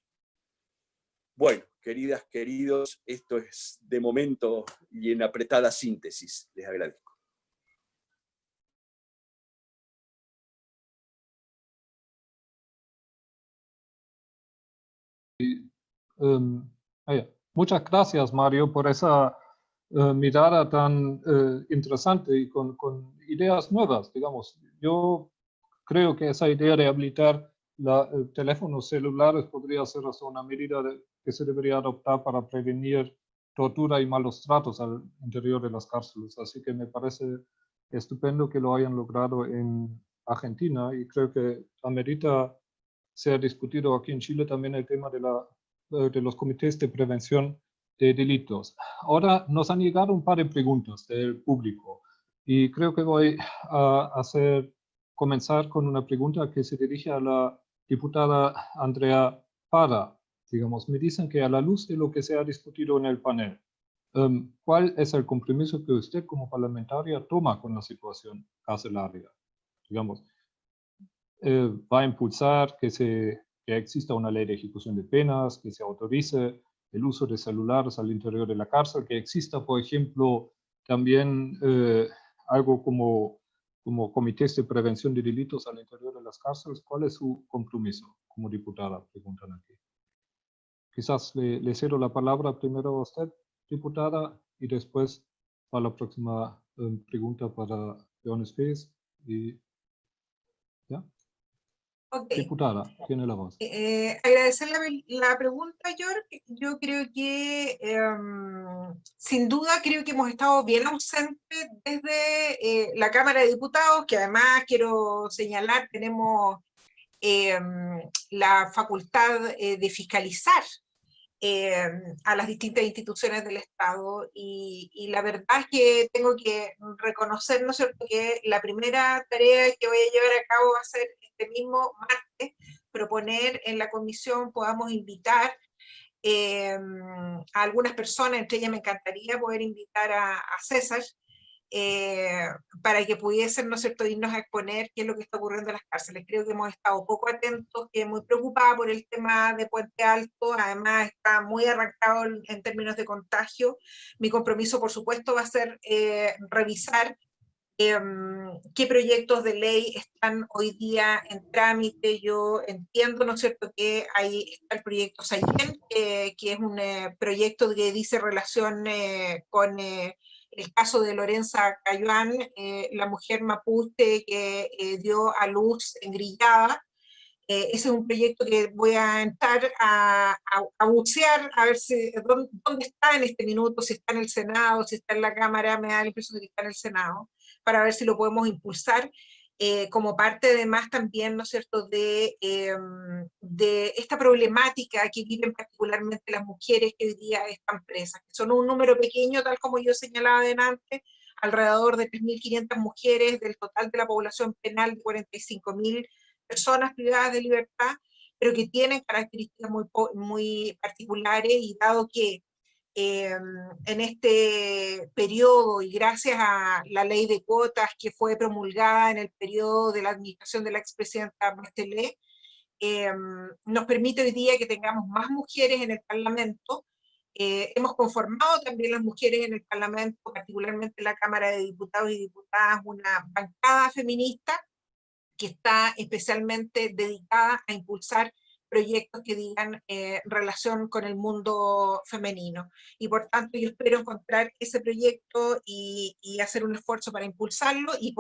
S10: Bueno, queridas, queridos, esto es de momento y en apretada síntesis. Les agradezco.
S6: Muchas gracias, Mario, por esa mirada tan interesante y con ideas nuevas, digamos. Yo creo que esa idea de habilitar teléfonos celulares podría ser hasta una medida que se debería adoptar para prevenir tortura y malos tratos al interior de las cárceles. Así que me parece estupendo que lo hayan logrado en Argentina y creo que amerita ser discutido aquí en Chile también el tema de los comités de prevención de delitos. Ahora nos han llegado un par de preguntas del público y creo que voy a comenzar con una pregunta que se dirige a la diputada Andrea Parra. Digamos, me dicen que a la luz de lo que se ha discutido en el panel, ¿cuál es el compromiso que usted como parlamentaria toma con la situación carcelaria? Digamos, ¿va a impulsar que exista una ley de ejecución de penas, que se autorice el uso de celulares al interior de la cárcel, que exista, por ejemplo, también algo como comités de prevención de delitos al interior de las cárceles? ¿Cuál es su compromiso como diputada? Preguntan aquí. Quizás le cedo la palabra primero a usted, diputada, y después para la próxima pregunta para Johannes Fees. ¿Ya?
S8: Ok.
S6: Diputada, tiene la voz.
S8: Agradecer la pregunta, George. Yo creo que, sin duda, creo que hemos estado bien ausentes desde la Cámara de Diputados, que además quiero señalar, tenemos la facultad de fiscalizar a las distintas instituciones del Estado, y la verdad es que tengo que reconocer, ¿no es cierto?, que la primera tarea que voy a llevar a cabo va a ser este mismo martes, proponer en la comisión podamos invitar a algunas personas, entre ellas me encantaría poder invitar a César, para que pudiesen, ¿no es cierto?, irnos a exponer qué es lo que está ocurriendo en las cárceles. Creo que hemos estado poco atentos, muy preocupada por el tema de Puente Alto, además está muy arrancado en términos de contagio. Mi compromiso, por supuesto, va a ser revisar qué proyectos de ley están hoy día en trámite. Yo entiendo, ¿no es cierto?, que ahí está el proyecto Sayén, que es un proyecto que dice relación con el caso de Lorenza Cayuán, la mujer mapuche que dio a luz engrillada. Ese es un proyecto que voy a entrar a bucear, a ver dónde está en este minuto, si está en el Senado, si está en la Cámara. Me da la impresión de que está en el Senado, para ver si lo podemos impulsar como parte además también, ¿no es cierto?, de esta problemática que viven particularmente las mujeres que hoy día están presas, que son un número pequeño, tal como yo señalaba adelante, alrededor de 3.500 mujeres del total de la población penal de 45.000 personas privadas de libertad, pero que tienen características muy particulares, y dado que en este periodo, y gracias a la ley de cuotas que fue promulgada en el periodo de la administración de la expresidenta Bachelet, nos permite hoy día que tengamos más mujeres en el Parlamento. Hemos conformado también las mujeres en el Parlamento, particularmente en la Cámara de Diputados y Diputadas, una bancada feminista que está especialmente dedicada a impulsar proyectos que digan relación con el mundo femenino. Y por tanto yo espero encontrar ese proyecto y hacer un esfuerzo para impulsarlo, y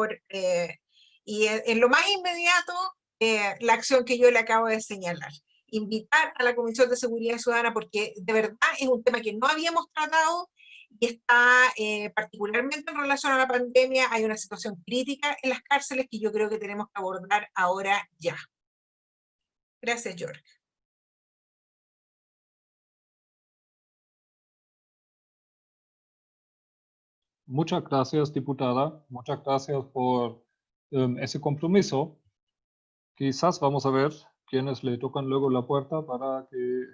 S8: en lo más inmediato la acción que yo le acabo de señalar. Invitar a la Comisión de Seguridad Ciudadana, porque de verdad es un tema que no habíamos tratado, y está particularmente en relación a la pandemia. Hay una situación crítica en las cárceles que yo creo que tenemos que abordar ahora ya. Gracias, George.
S6: Muchas gracias, diputada. Muchas gracias por ese compromiso. Quizás vamos a ver quiénes le tocan luego la puerta para que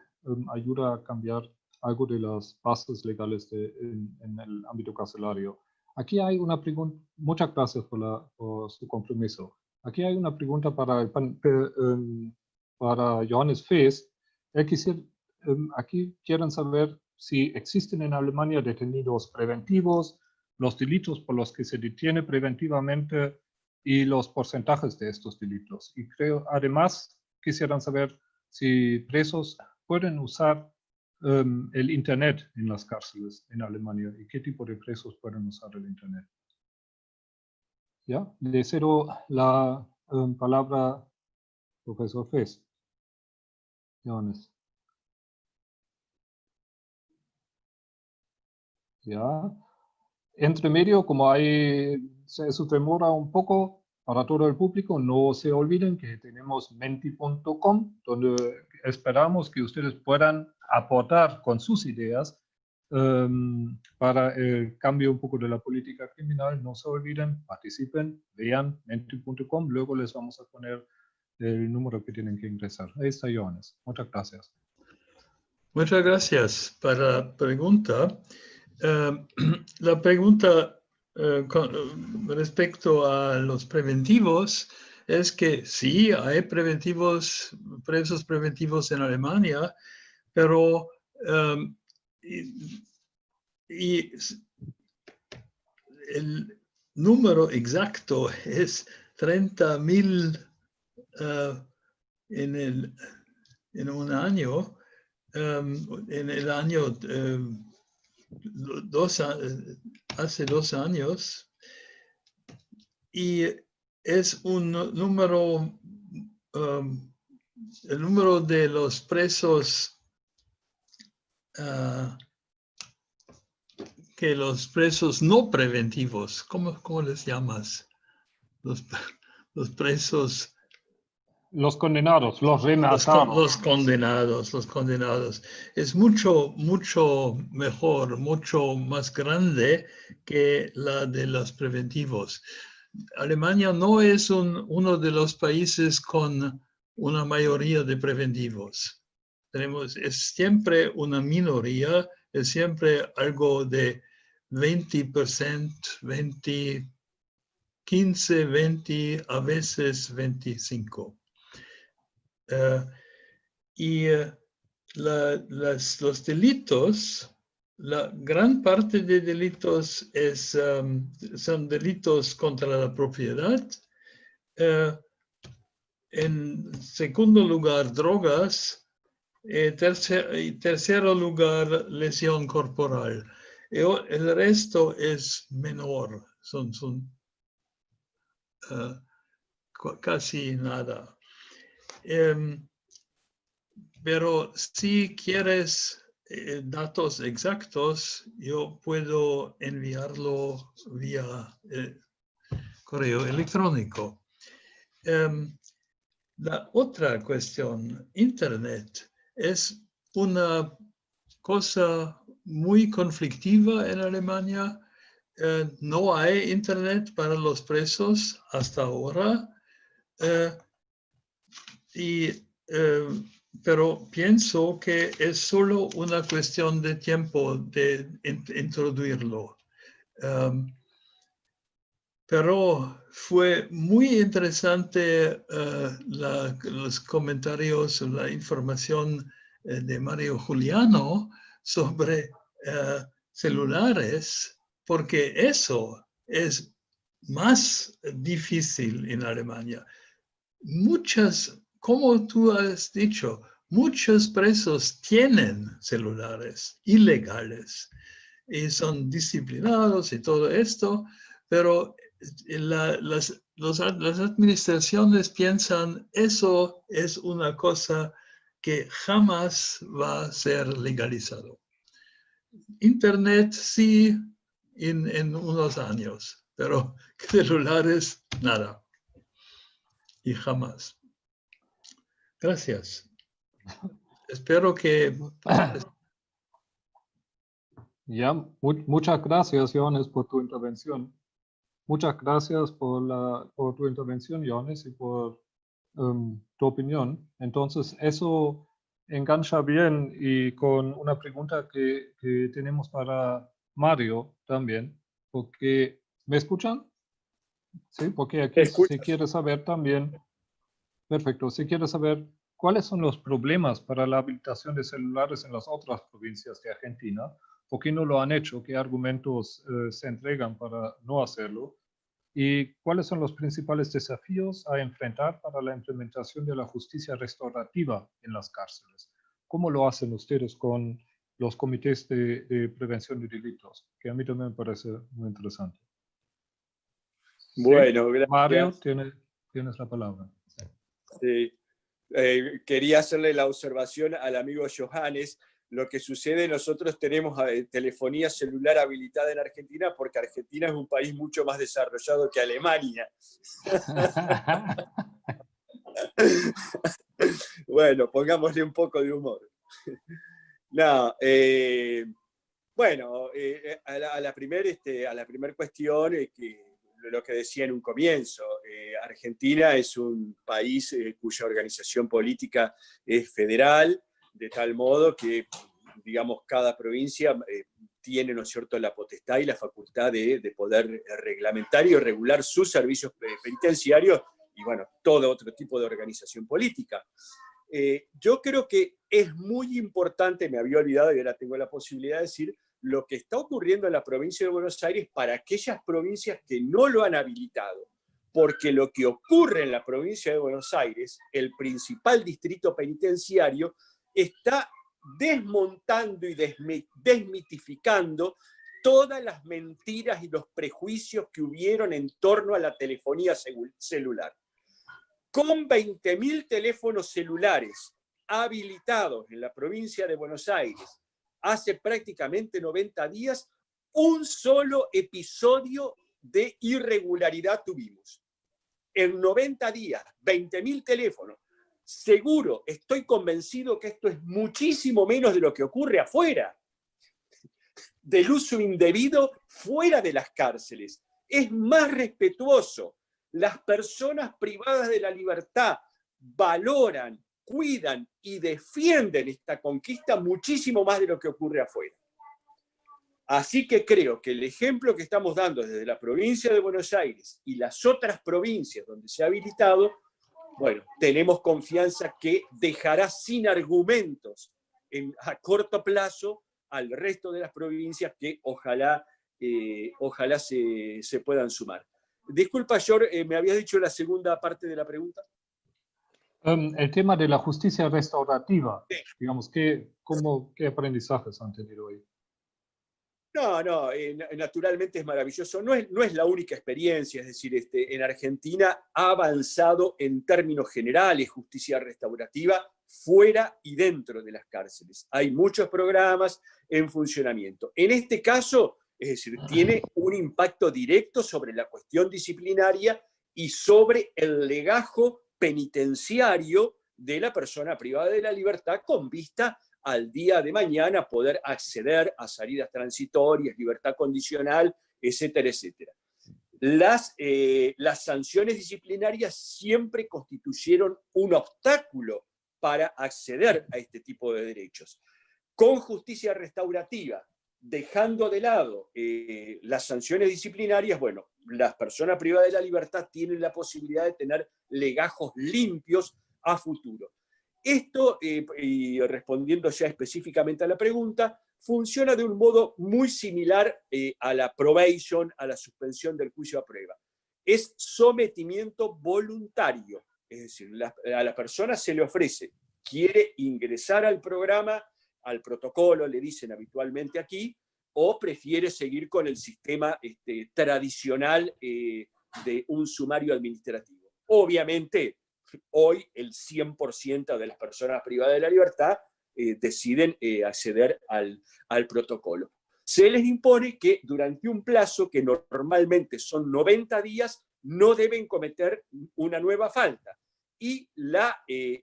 S6: ayude a cambiar algo de las bases legales en el ámbito carcelario. Aquí hay una pregunta. Muchas gracias por su compromiso. Aquí hay una pregunta para Johannes Fees. Aquí quieren saber si existen en Alemania detenidos preventivos, los delitos por los que se detiene preventivamente y los porcentajes de estos delitos. Y además, quisieran saber si presos pueden usar el Internet en las cárceles en Alemania, y qué tipo de presos pueden usar el Internet. ¿Ya? Le cedo la palabra, profesor Fees. Johannes. ¿Ya? Entre medio, como eso demora un poco para todo el público, no se olviden que tenemos menti.com, donde esperamos que ustedes puedan aportar con sus ideas para el cambio un poco de la política criminal. No se olviden, participen, vean menti.com, luego les vamos a poner el número que tienen que ingresar. Ahí está, Johannes. Muchas gracias.
S7: Muchas gracias para la pregunta. La pregunta con respecto a los preventivos es que sí, hay presos preventivos en Alemania, pero y el número exacto es 30.000 en un año, en el año hace 2 años, y es un número, el número de los presos, que los presos no preventivos, ¿cómo les llamas? Los presos...
S6: Los condenados, los rematados.
S7: Los condenados. Es mucho mejor, mucho más grande que la de los preventivos. Alemania no es uno de los países con una mayoría de preventivos. Es siempre una minoría, es siempre algo de 20%, 15, 20, a veces 25%. Los delitos, la gran parte de delitos son delitos contra la propiedad. En segundo lugar, drogas. Tercer lugar, lesión corporal. El resto es menor, son casi nada. Pero si quieres datos exactos, yo puedo enviarlo vía correo electrónico. La otra cuestión, Internet, es una cosa muy conflictiva en Alemania. No hay Internet para los presos hasta ahora. Pero pienso que es solo una cuestión de tiempo de introducirlo. Pero fue muy interesante los comentarios, la información de Mario Juliano sobre celulares, porque eso es más difícil en Alemania. Como tú has dicho, muchos presos tienen celulares ilegales y son disciplinados y todo esto, pero las administraciones piensan eso es una cosa que jamás va a ser legalizado. Internet sí en unos años, pero celulares nada. Y jamás. Gracias. Espero que...
S6: Ya, muchas gracias, Johannes, por tu intervención. Muchas gracias por tu intervención, Johannes, y por tu opinión. Entonces, eso engancha bien y con una pregunta que tenemos para Mario también, porque ¿me escuchan? Sí, porque aquí se quiere saber también, perfecto, se quiere saber cuáles son los problemas para la habilitación de celulares en las otras provincias de Argentina, por qué no lo han hecho, qué argumentos se entregan para no hacerlo, y cuáles son los principales desafíos a enfrentar para la implementación de la justicia restaurativa en las cárceles. ¿Cómo lo hacen ustedes con los comités de prevención de delitos? Que a mí también me parece muy interesante.
S10: Bueno,
S6: ¿sí?
S10: gracias.
S6: Mario, tienes la palabra.
S10: Sí. Quería hacerle la observación al amigo Johannes. Lo que sucede, nosotros tenemos telefonía celular habilitada en Argentina porque Argentina es un país mucho más desarrollado que Alemania. Bueno, pongámosle un poco de humor. No, bueno, a la primera cuestión, que lo que decía en un comienzo, Argentina es un país cuya organización política es federal, de tal modo que, digamos, cada provincia tiene, ¿no es cierto?, la potestad y la facultad de poder reglamentar y regular sus servicios penitenciarios y, bueno, todo otro tipo de organización política. Yo creo que es muy importante, me había olvidado y ahora tengo la posibilidad de decir, lo que está ocurriendo en la provincia de Buenos Aires para aquellas provincias que no lo han habilitado. Porque lo que ocurre en la provincia de Buenos Aires, el principal distrito penitenciario, está desmontando y desmitificando todas las mentiras y los prejuicios que hubieron en torno a la telefonía celular. Con 20.000 teléfonos celulares habilitados en la provincia de Buenos Aires hace prácticamente 90 días, un solo episodio de irregularidad tuvimos. En 90 días, 20.000 teléfonos. Seguro, estoy convencido que esto es muchísimo menos de lo que ocurre afuera, del uso indebido fuera de las cárceles. Es más respetuoso. Las personas privadas de la libertad valoran, cuidan y defienden esta conquista muchísimo más de lo que ocurre afuera. Así que creo que el ejemplo que estamos dando desde la provincia de Buenos Aires y las otras provincias donde se ha habilitado, bueno, tenemos confianza que dejará sin argumentos a corto plazo al resto de las provincias que ojalá se puedan sumar. Disculpa, George, ¿me habías dicho la segunda parte de la pregunta?
S6: El tema de la justicia restaurativa,
S10: Sí.
S6: digamos, ¿qué aprendizajes han tenido ahí?
S10: No, naturalmente es maravilloso. No es la única experiencia, es decir, en Argentina ha avanzado en términos generales justicia restaurativa fuera y dentro de las cárceles. Hay muchos programas en funcionamiento. En este caso, es decir, tiene un impacto directo sobre la cuestión disciplinaria y sobre el legajo penitenciario de la persona privada de la libertad con vista al día de mañana poder acceder a salidas transitorias, libertad condicional, etcétera, etcétera. Las sanciones disciplinarias siempre constituyeron un obstáculo para acceder a este tipo de derechos. Con justicia restaurativa, dejando de lado las sanciones disciplinarias, bueno, las personas privadas de la libertad tienen la posibilidad de tener legajos limpios a futuro. Esto, y respondiendo ya específicamente a la pregunta, funciona de un modo muy similar a la probation, a la suspensión del juicio a prueba. Es sometimiento voluntario, es decir, a la persona se le ofrece, quiere ingresar al programa, al protocolo, le dicen habitualmente aquí, o prefiere seguir con el sistema tradicional de un sumario administrativo. Obviamente, hoy el 100% de las personas privadas de la libertad deciden acceder al protocolo. Se les impone que durante un plazo que normalmente son 90 días no deben cometer una nueva falta y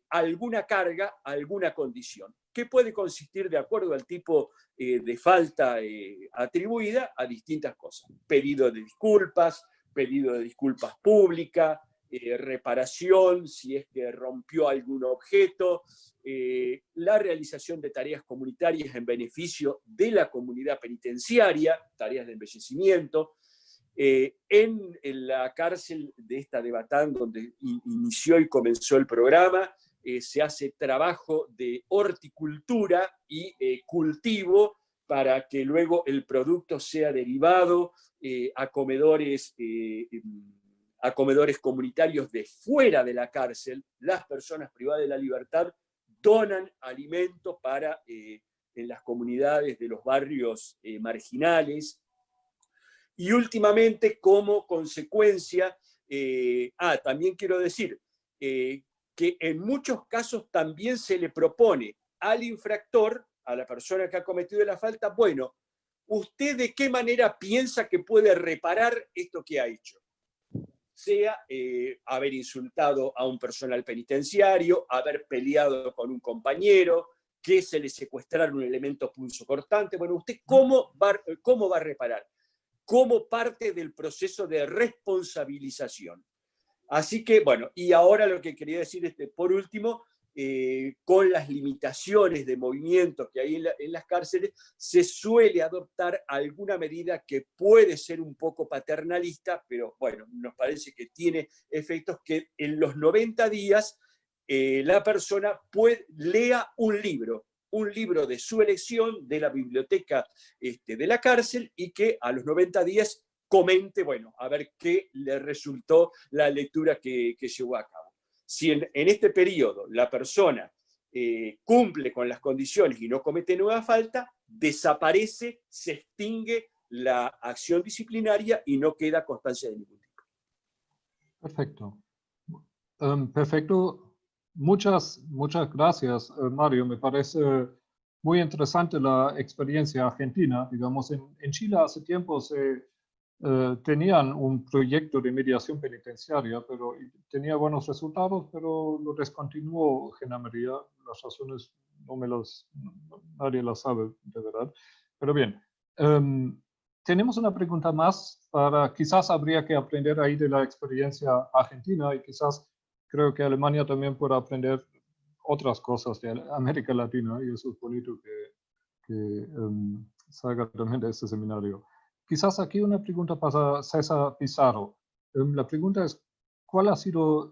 S10: alguna carga, alguna condición, que puede consistir de acuerdo al tipo de falta atribuida a distintas cosas. Pedido de disculpas públicas, reparación, si es que rompió algún objeto, la realización de tareas comunitarias en beneficio de la comunidad penitenciaria, tareas de embellecimiento. En la cárcel de esta de Batán, donde inició y comenzó el programa, se hace trabajo de horticultura y cultivo para que luego el producto sea derivado a comedores comunitarios de fuera de la cárcel. Las personas privadas de la libertad donan alimentos para en las comunidades de los barrios marginales. Y últimamente, como consecuencia, también quiero decir que en muchos casos también se le propone al infractor, a la persona que ha cometido la falta, bueno, ¿usted de qué manera piensa que puede reparar esto que ha hecho? Sea haber insultado a un personal penitenciario, haber peleado con un compañero, que se le secuestraron un elemento punzocortante. Bueno, ¿usted cómo va a reparar? Como parte del proceso de responsabilización. Así que, bueno, y ahora lo que quería decir por último, con las limitaciones de movimiento que hay en las cárceles, se suele adoptar alguna medida que puede ser un poco paternalista, pero bueno, nos parece que tiene efectos que en los 90 días la persona lea un libro de su elección de la biblioteca de la cárcel, y que a los 90 días comente, bueno, a ver qué le resultó la lectura que llevó a cabo. Si en este periodo la persona cumple con las condiciones y no comete nueva falta, desaparece, se extingue la acción disciplinaria y no queda constancia de ningún tipo.
S6: Perfecto. Perfecto. Muchas gracias, Mario. Me parece muy interesante la experiencia argentina. Digamos, en Chile hace tiempo tenían un proyecto de mediación penitenciaria, pero tenía buenos resultados, pero lo descontinuó Gendarmería. Las razones nadie las sabe de verdad. Pero bien, tenemos una pregunta más quizás habría que aprender ahí de la experiencia argentina, y quizás creo que Alemania también puede aprender otras cosas de América Latina, y eso es bonito que salga también de este seminario. Quizás aquí una pregunta para César Pizarro. La pregunta es, ¿cuál ha sido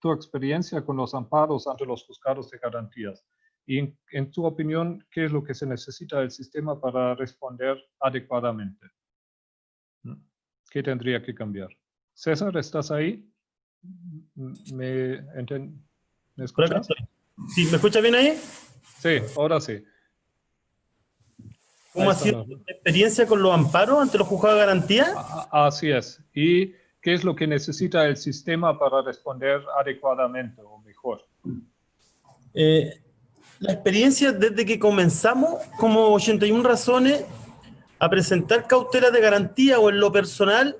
S6: tu experiencia con los amparos ante los juzgados de garantías? Y en tu opinión, ¿qué es lo que se necesita del sistema para responder adecuadamente? ¿Qué tendría que cambiar? César, ¿estás ahí? ¿Me escuchas?
S9: ¿Sí, me escucha bien ahí?
S6: Sí, ahora sí.
S9: ¿Cómo ha sido tu experiencia con los amparos ante los juzgados de garantía?
S6: Así es. ¿Y qué es lo que necesita el sistema para responder adecuadamente o mejor?
S9: La experiencia desde que comenzamos como 81 razones a presentar cautelas de garantía o en lo personal,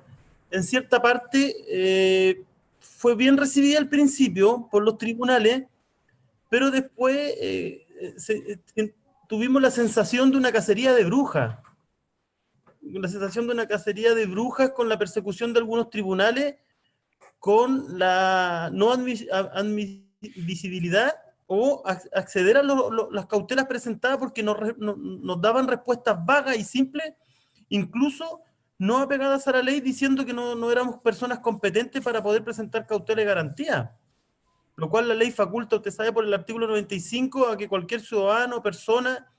S9: en cierta parte fue bien recibida al principio por los tribunales, pero después tuvimos la sensación de una cacería de brujas. La sensación de una cacería de brujas con la persecución de algunos tribunales, con la no admisibilidad o acceder a las cautelas presentadas porque nos daban respuestas vagas y simples, incluso no apegadas a la ley, diciendo que no éramos personas competentes para poder presentar cautela de garantía. Lo cual la ley faculta, usted sabe, por el artículo 95, a que cualquier ciudadano o persona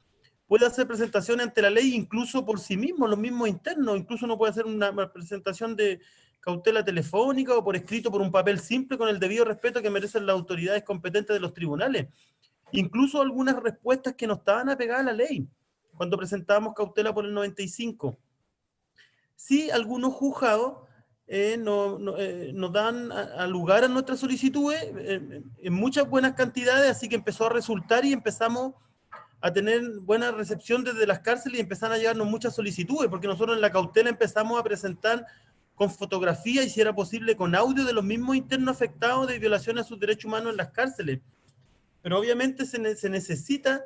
S9: pueda hacer presentaciones ante la ley, incluso por sí mismo, los mismos internos. Incluso uno puede hacer una presentación de cautela telefónica o por escrito por un papel simple, con el debido respeto que merecen las autoridades competentes de los tribunales. Incluso algunas respuestas que no estaban apegadas a la ley, cuando presentábamos cautela por el 95. Sí, algunos juzgados nos dan a lugar a nuestras solicitudes en muchas buenas cantidades, así que empezó a resultar y empezamos a tener buena recepción desde las cárceles y empezaron a llegarnos muchas solicitudes, porque nosotros en la cautela empezamos a presentar con fotografía y, si era posible, con audio de los mismos internos afectados de violaciones a sus derechos humanos en las cárceles. Pero obviamente se necesita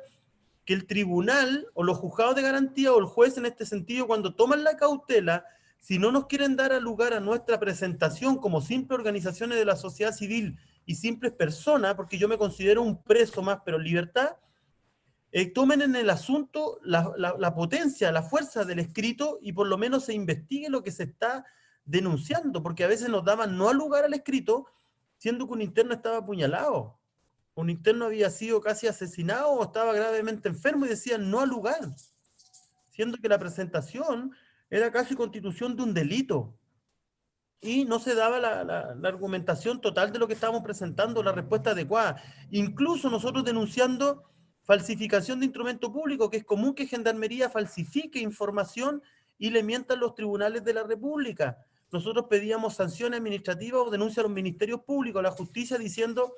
S9: que el tribunal o los juzgados de garantía o el juez, en este sentido, cuando toman la cautela, si no nos quieren dar lugar a nuestra presentación como simples organizaciones de la sociedad civil y simples personas, porque yo me considero un preso más, pero en libertad, tomen en el asunto la potencia, la fuerza del escrito, y por lo menos se investigue lo que se está denunciando, porque a veces nos daban no al lugar al escrito, siendo que un interno estaba apuñalado, un interno había sido casi asesinado o estaba gravemente enfermo, y decían no al lugar, siendo que la presentación era casi constitución de un delito, y no se daba la argumentación total de lo que estábamos presentando, la respuesta adecuada. Incluso nosotros denunciando falsificación de instrumento público, que es común que Gendarmería falsifique información y le mientan los tribunales de la República. Nosotros pedíamos sanciones administrativas o denuncia a los ministerios públicos, a la justicia, diciendo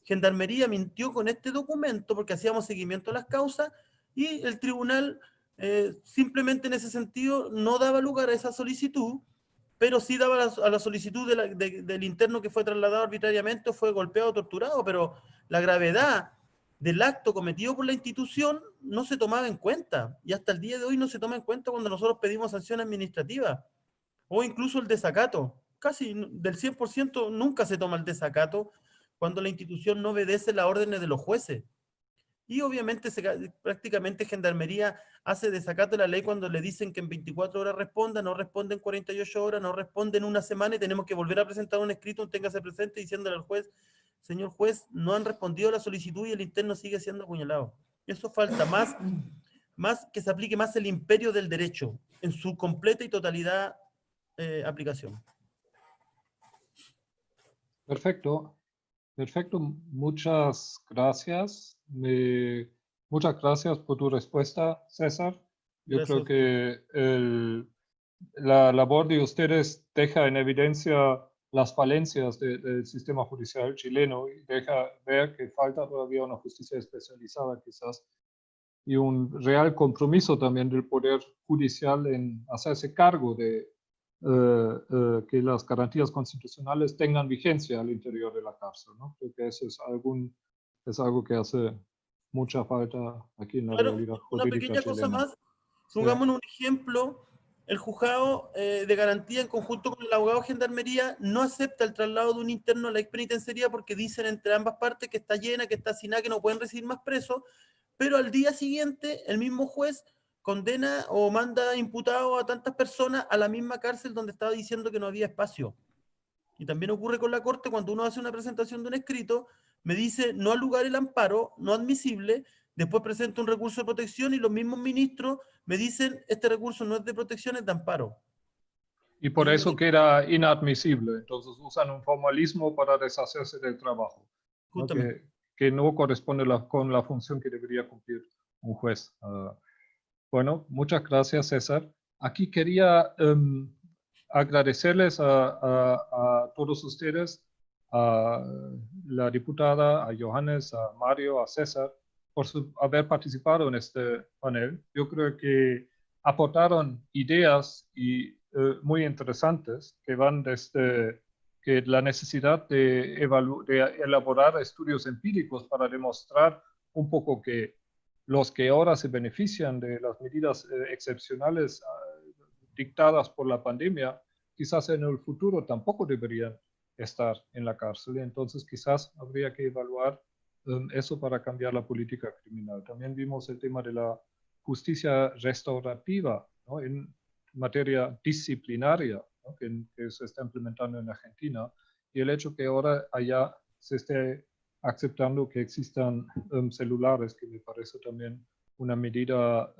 S9: Gendarmería mintió con este documento porque hacíamos seguimiento a las causas, y el tribunal simplemente en ese sentido no daba lugar a esa solicitud, pero sí daba a la solicitud del interno que fue trasladado arbitrariamente o fue golpeado o torturado, pero la gravedad del acto cometido por la institución no se tomaba en cuenta, y hasta el día de hoy no se toma en cuenta cuando nosotros pedimos sanción administrativa, o incluso el desacato. Casi del 100% nunca se toma el desacato, cuando la institución no obedece las órdenes de los jueces. Y obviamente prácticamente Gendarmería hace desacato de la ley cuando le dicen que en 24 horas responda, no responde en 48 horas, no responde en una semana y tenemos que volver a presentar un escrito, un téngase presente diciéndole al juez, señor juez, no han respondido a la solicitud y el interno sigue siendo apuñalado. Eso falta más que se aplique más el imperio del derecho en su completa y totalidad aplicación.
S6: Perfecto. Perfecto, muchas gracias. Muchas gracias por tu respuesta, César. Yo
S9: Gracias.
S6: creo que la labor de ustedes deja en evidencia las falencias del sistema judicial chileno y deja ver que falta todavía una justicia especializada quizás y un real compromiso también del Poder Judicial en hacerse cargo de que las garantías constitucionales tengan vigencia al interior de la cárcel, ¿no? Creo que eso es algo que hace mucha falta aquí en la realidad
S9: una
S6: jurídica
S9: pequeña
S6: chilena.
S9: cosa más,
S6: Sí.
S9: pongamos un ejemplo, el juzgado de garantía en conjunto con el abogado de Gendarmería no acepta el traslado de un interno a la expenitenciaría porque dicen entre ambas partes que está llena, que está sin nada, que no pueden recibir más presos, pero al día siguiente el mismo juez condena o manda imputado a tantas personas a la misma cárcel donde estaba diciendo que no había espacio. Y también ocurre con la Corte cuando uno hace una presentación de un escrito, me dice no al lugar el amparo, no admisible, después presento un recurso de protección y los mismos ministros me dicen este recurso no es de protección, es de amparo.
S6: Y por eso queda inadmisible. Entonces usan un formalismo para deshacerse del trabajo, ¿no? Que no corresponde con la función que debería cumplir un juez. Bueno, muchas gracias, César. Aquí quería agradecerles a todos ustedes, a la diputada, a Johannes, a Mario, a César, por haber participado en este panel. Yo creo que aportaron ideas muy interesantes que van desde que la necesidad de elaborar estudios empíricos para demostrar un poco que los que ahora se benefician de las medidas excepcionales dictadas por la pandemia, quizás en el futuro tampoco deberían estar en la cárcel. Entonces quizás habría que evaluar eso para cambiar la política criminal. También vimos el tema de la justicia restaurativa, ¿no? En materia disciplinaria, ¿no? que se está implementando en Argentina, y el hecho que ahora allá se esté aceptando que existan celulares, que me parece también una medida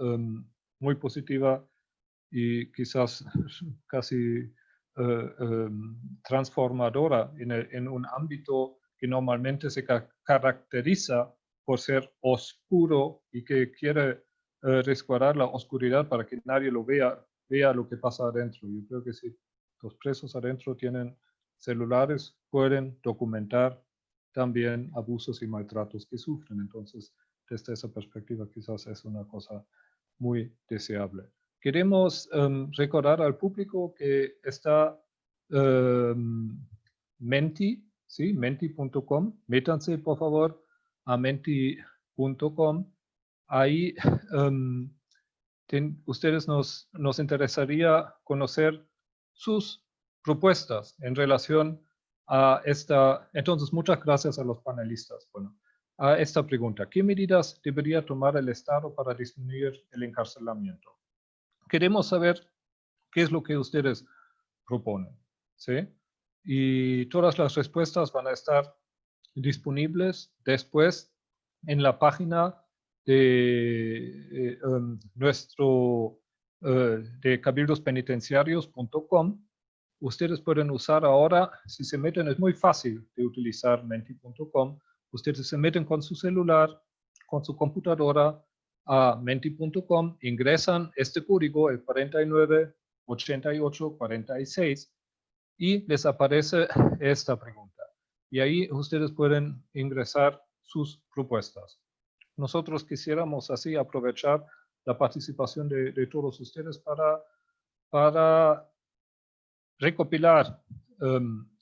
S6: muy positiva y quizás casi transformadora en un ámbito que normalmente se caracteriza por ser oscuro y que quiere resguardar la oscuridad para que nadie lo vea lo que pasa adentro. Yo creo que si los presos adentro tienen celulares, pueden documentar también abusos y maltratos que sufren. Entonces, desde esa perspectiva, quizás es una cosa muy deseable. Queremos recordar al público que está Menti, ¿sí? Menti.com. Métanse, por favor, a menti.com. Ahí ustedes nos interesaría conocer sus propuestas en relación a esta. Entonces, muchas gracias a los panelistas. Bueno, a esta pregunta. ¿Qué medidas debería tomar el Estado para disminuir el encarcelamiento? Queremos saber qué es lo que ustedes proponen, ¿sí? Y todas las respuestas van a estar disponibles después en la página de de cabildospenitenciarios.com. Ustedes pueden usar ahora, si se meten, es muy fácil de utilizar menti.com. Ustedes se meten con su celular, con su computadora a menti.com, ingresan este código, el 498846, y les aparece esta pregunta. Y ahí ustedes pueden ingresar sus propuestas. Nosotros quisiéramos así aprovechar la participación de todos ustedes para recopilar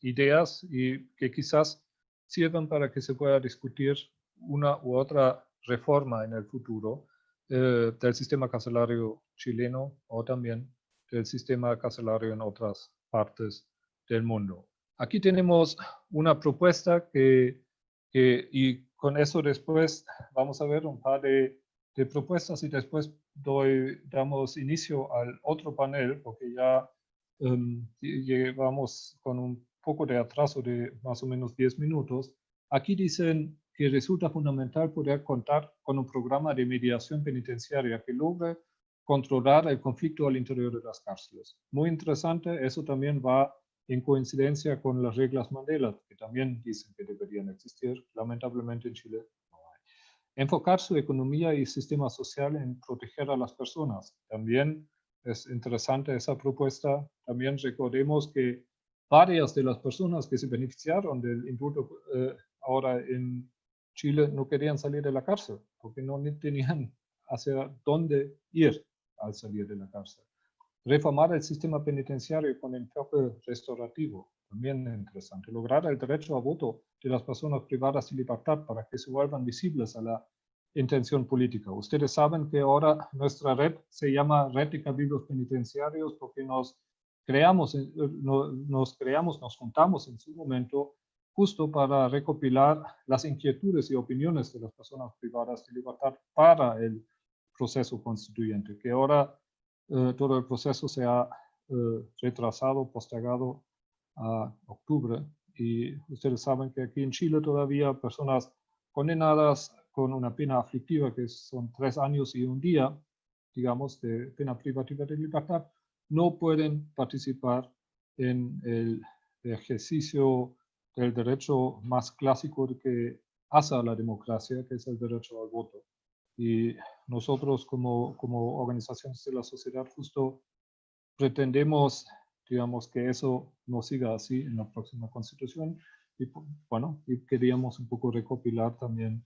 S6: ideas y que quizás sirvan para que se pueda discutir una u otra reforma en el futuro del sistema carcelario chileno o también del sistema carcelario en otras partes del mundo. Aquí tenemos una propuesta que y con eso después vamos a ver un par de propuestas y después damos inicio al otro panel, porque ya llevamos con un poco de atraso de más o menos 10 minutos. Aquí dicen que resulta fundamental poder contar con un programa de mediación penitenciaria que logre controlar el conflicto al interior de las cárceles. Muy interesante, eso también va en coincidencia con las reglas Mandela, que también dicen que deberían existir. Lamentablemente en Chile no hay. Enfocar su economía y sistema social en proteger a las personas. También es interesante esa propuesta. También recordemos que varias de las personas que se beneficiaron del indulto ahora en Chile no querían salir de la cárcel, porque no tenían hacia dónde ir al salir de la cárcel. Reformar el sistema penitenciario con enfoque restaurativo, también interesante. Lograr el derecho a voto de las personas privadas de libertad para que se vuelvan visibles a la intención política. Ustedes saben que ahora nuestra red se llama Red de Cabildos Penitenciarios porque nos juntamos en su momento justo para recopilar las inquietudes y opiniones de las personas privadas de libertad para el proceso constituyente, que ahora todo el proceso se ha retrasado, postergado a octubre. Y ustedes saben que aquí en Chile todavía personas condenadas con una pena aflictiva, que son 3 años y 1 día, digamos, de pena privativa de libertad, no pueden participar en el ejercicio del derecho más clásico que hace a la democracia, que es el derecho al voto. Y nosotros como organizaciones de la sociedad justo pretendemos, digamos, que eso no siga así en la próxima constitución. Y bueno, y queríamos un poco recopilar también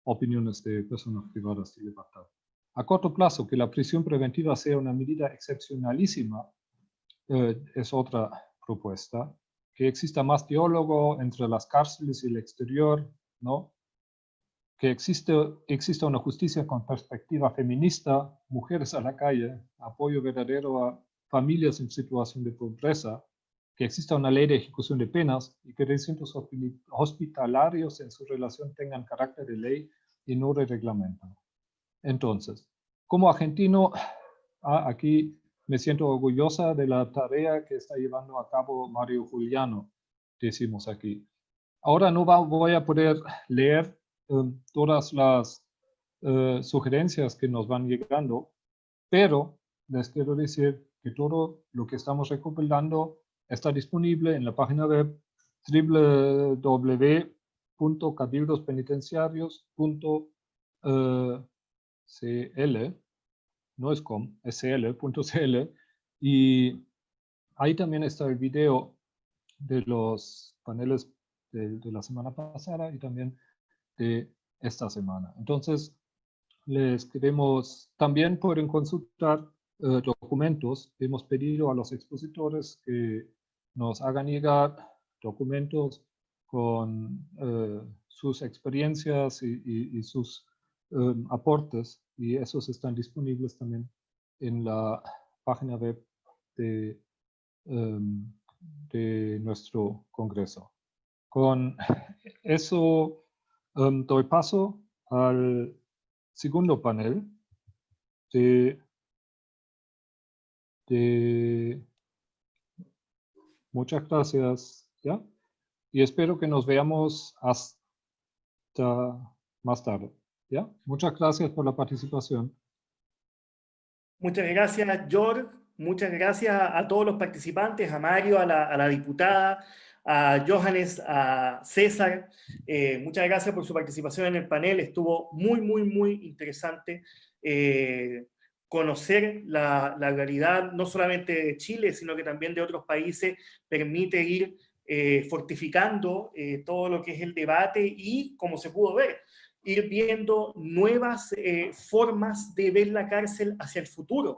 S6: opiniones de personas privadas de libertad. A corto plazo, que la prisión preventiva sea una medida excepcionalísima es otra propuesta. Que exista más diálogo entre las cárceles y el exterior, ¿no? Que exista una justicia con perspectiva feminista, mujeres a la calle, apoyo verdadero a familias en situación de pobreza, que exista una ley de ejecución de penas y que recintos hospitalarios en su relación tengan carácter de ley y no de reglamento. Entonces, como argentino, aquí me siento orgullosa de la tarea que está llevando a cabo Mario Juliano, decimos aquí. Ahora no voy a poder leer todas las sugerencias que nos van llegando, pero les quiero decir que todo lo que estamos recopilando está disponible en la página web www.cabildospenitenciarios.cl, no es com, es cl.cl, y ahí también está el video de los paneles de la semana pasada y también de esta semana. Entonces, también pueden consultar documentos. Hemos pedido a los expositores que nos hagan llegar documentos con sus experiencias y sus aportes, y esos están disponibles también en la página web de nuestro congreso. Con eso doy paso al segundo panel muchas gracias, ¿ya? Y espero que nos veamos hasta más tarde, ¿ya? Muchas gracias por la participación.
S5: Muchas gracias, George. Muchas gracias a todos los participantes, a Mario, a la diputada, a Johannes, a César. Muchas gracias por su participación en el panel. Estuvo muy, muy, muy interesante conocer la realidad, no solamente de Chile, sino que también de otros países. Permite ir fortificando todo lo que es el debate y, como se pudo ver, ir viendo nuevas formas de ver la cárcel hacia el futuro.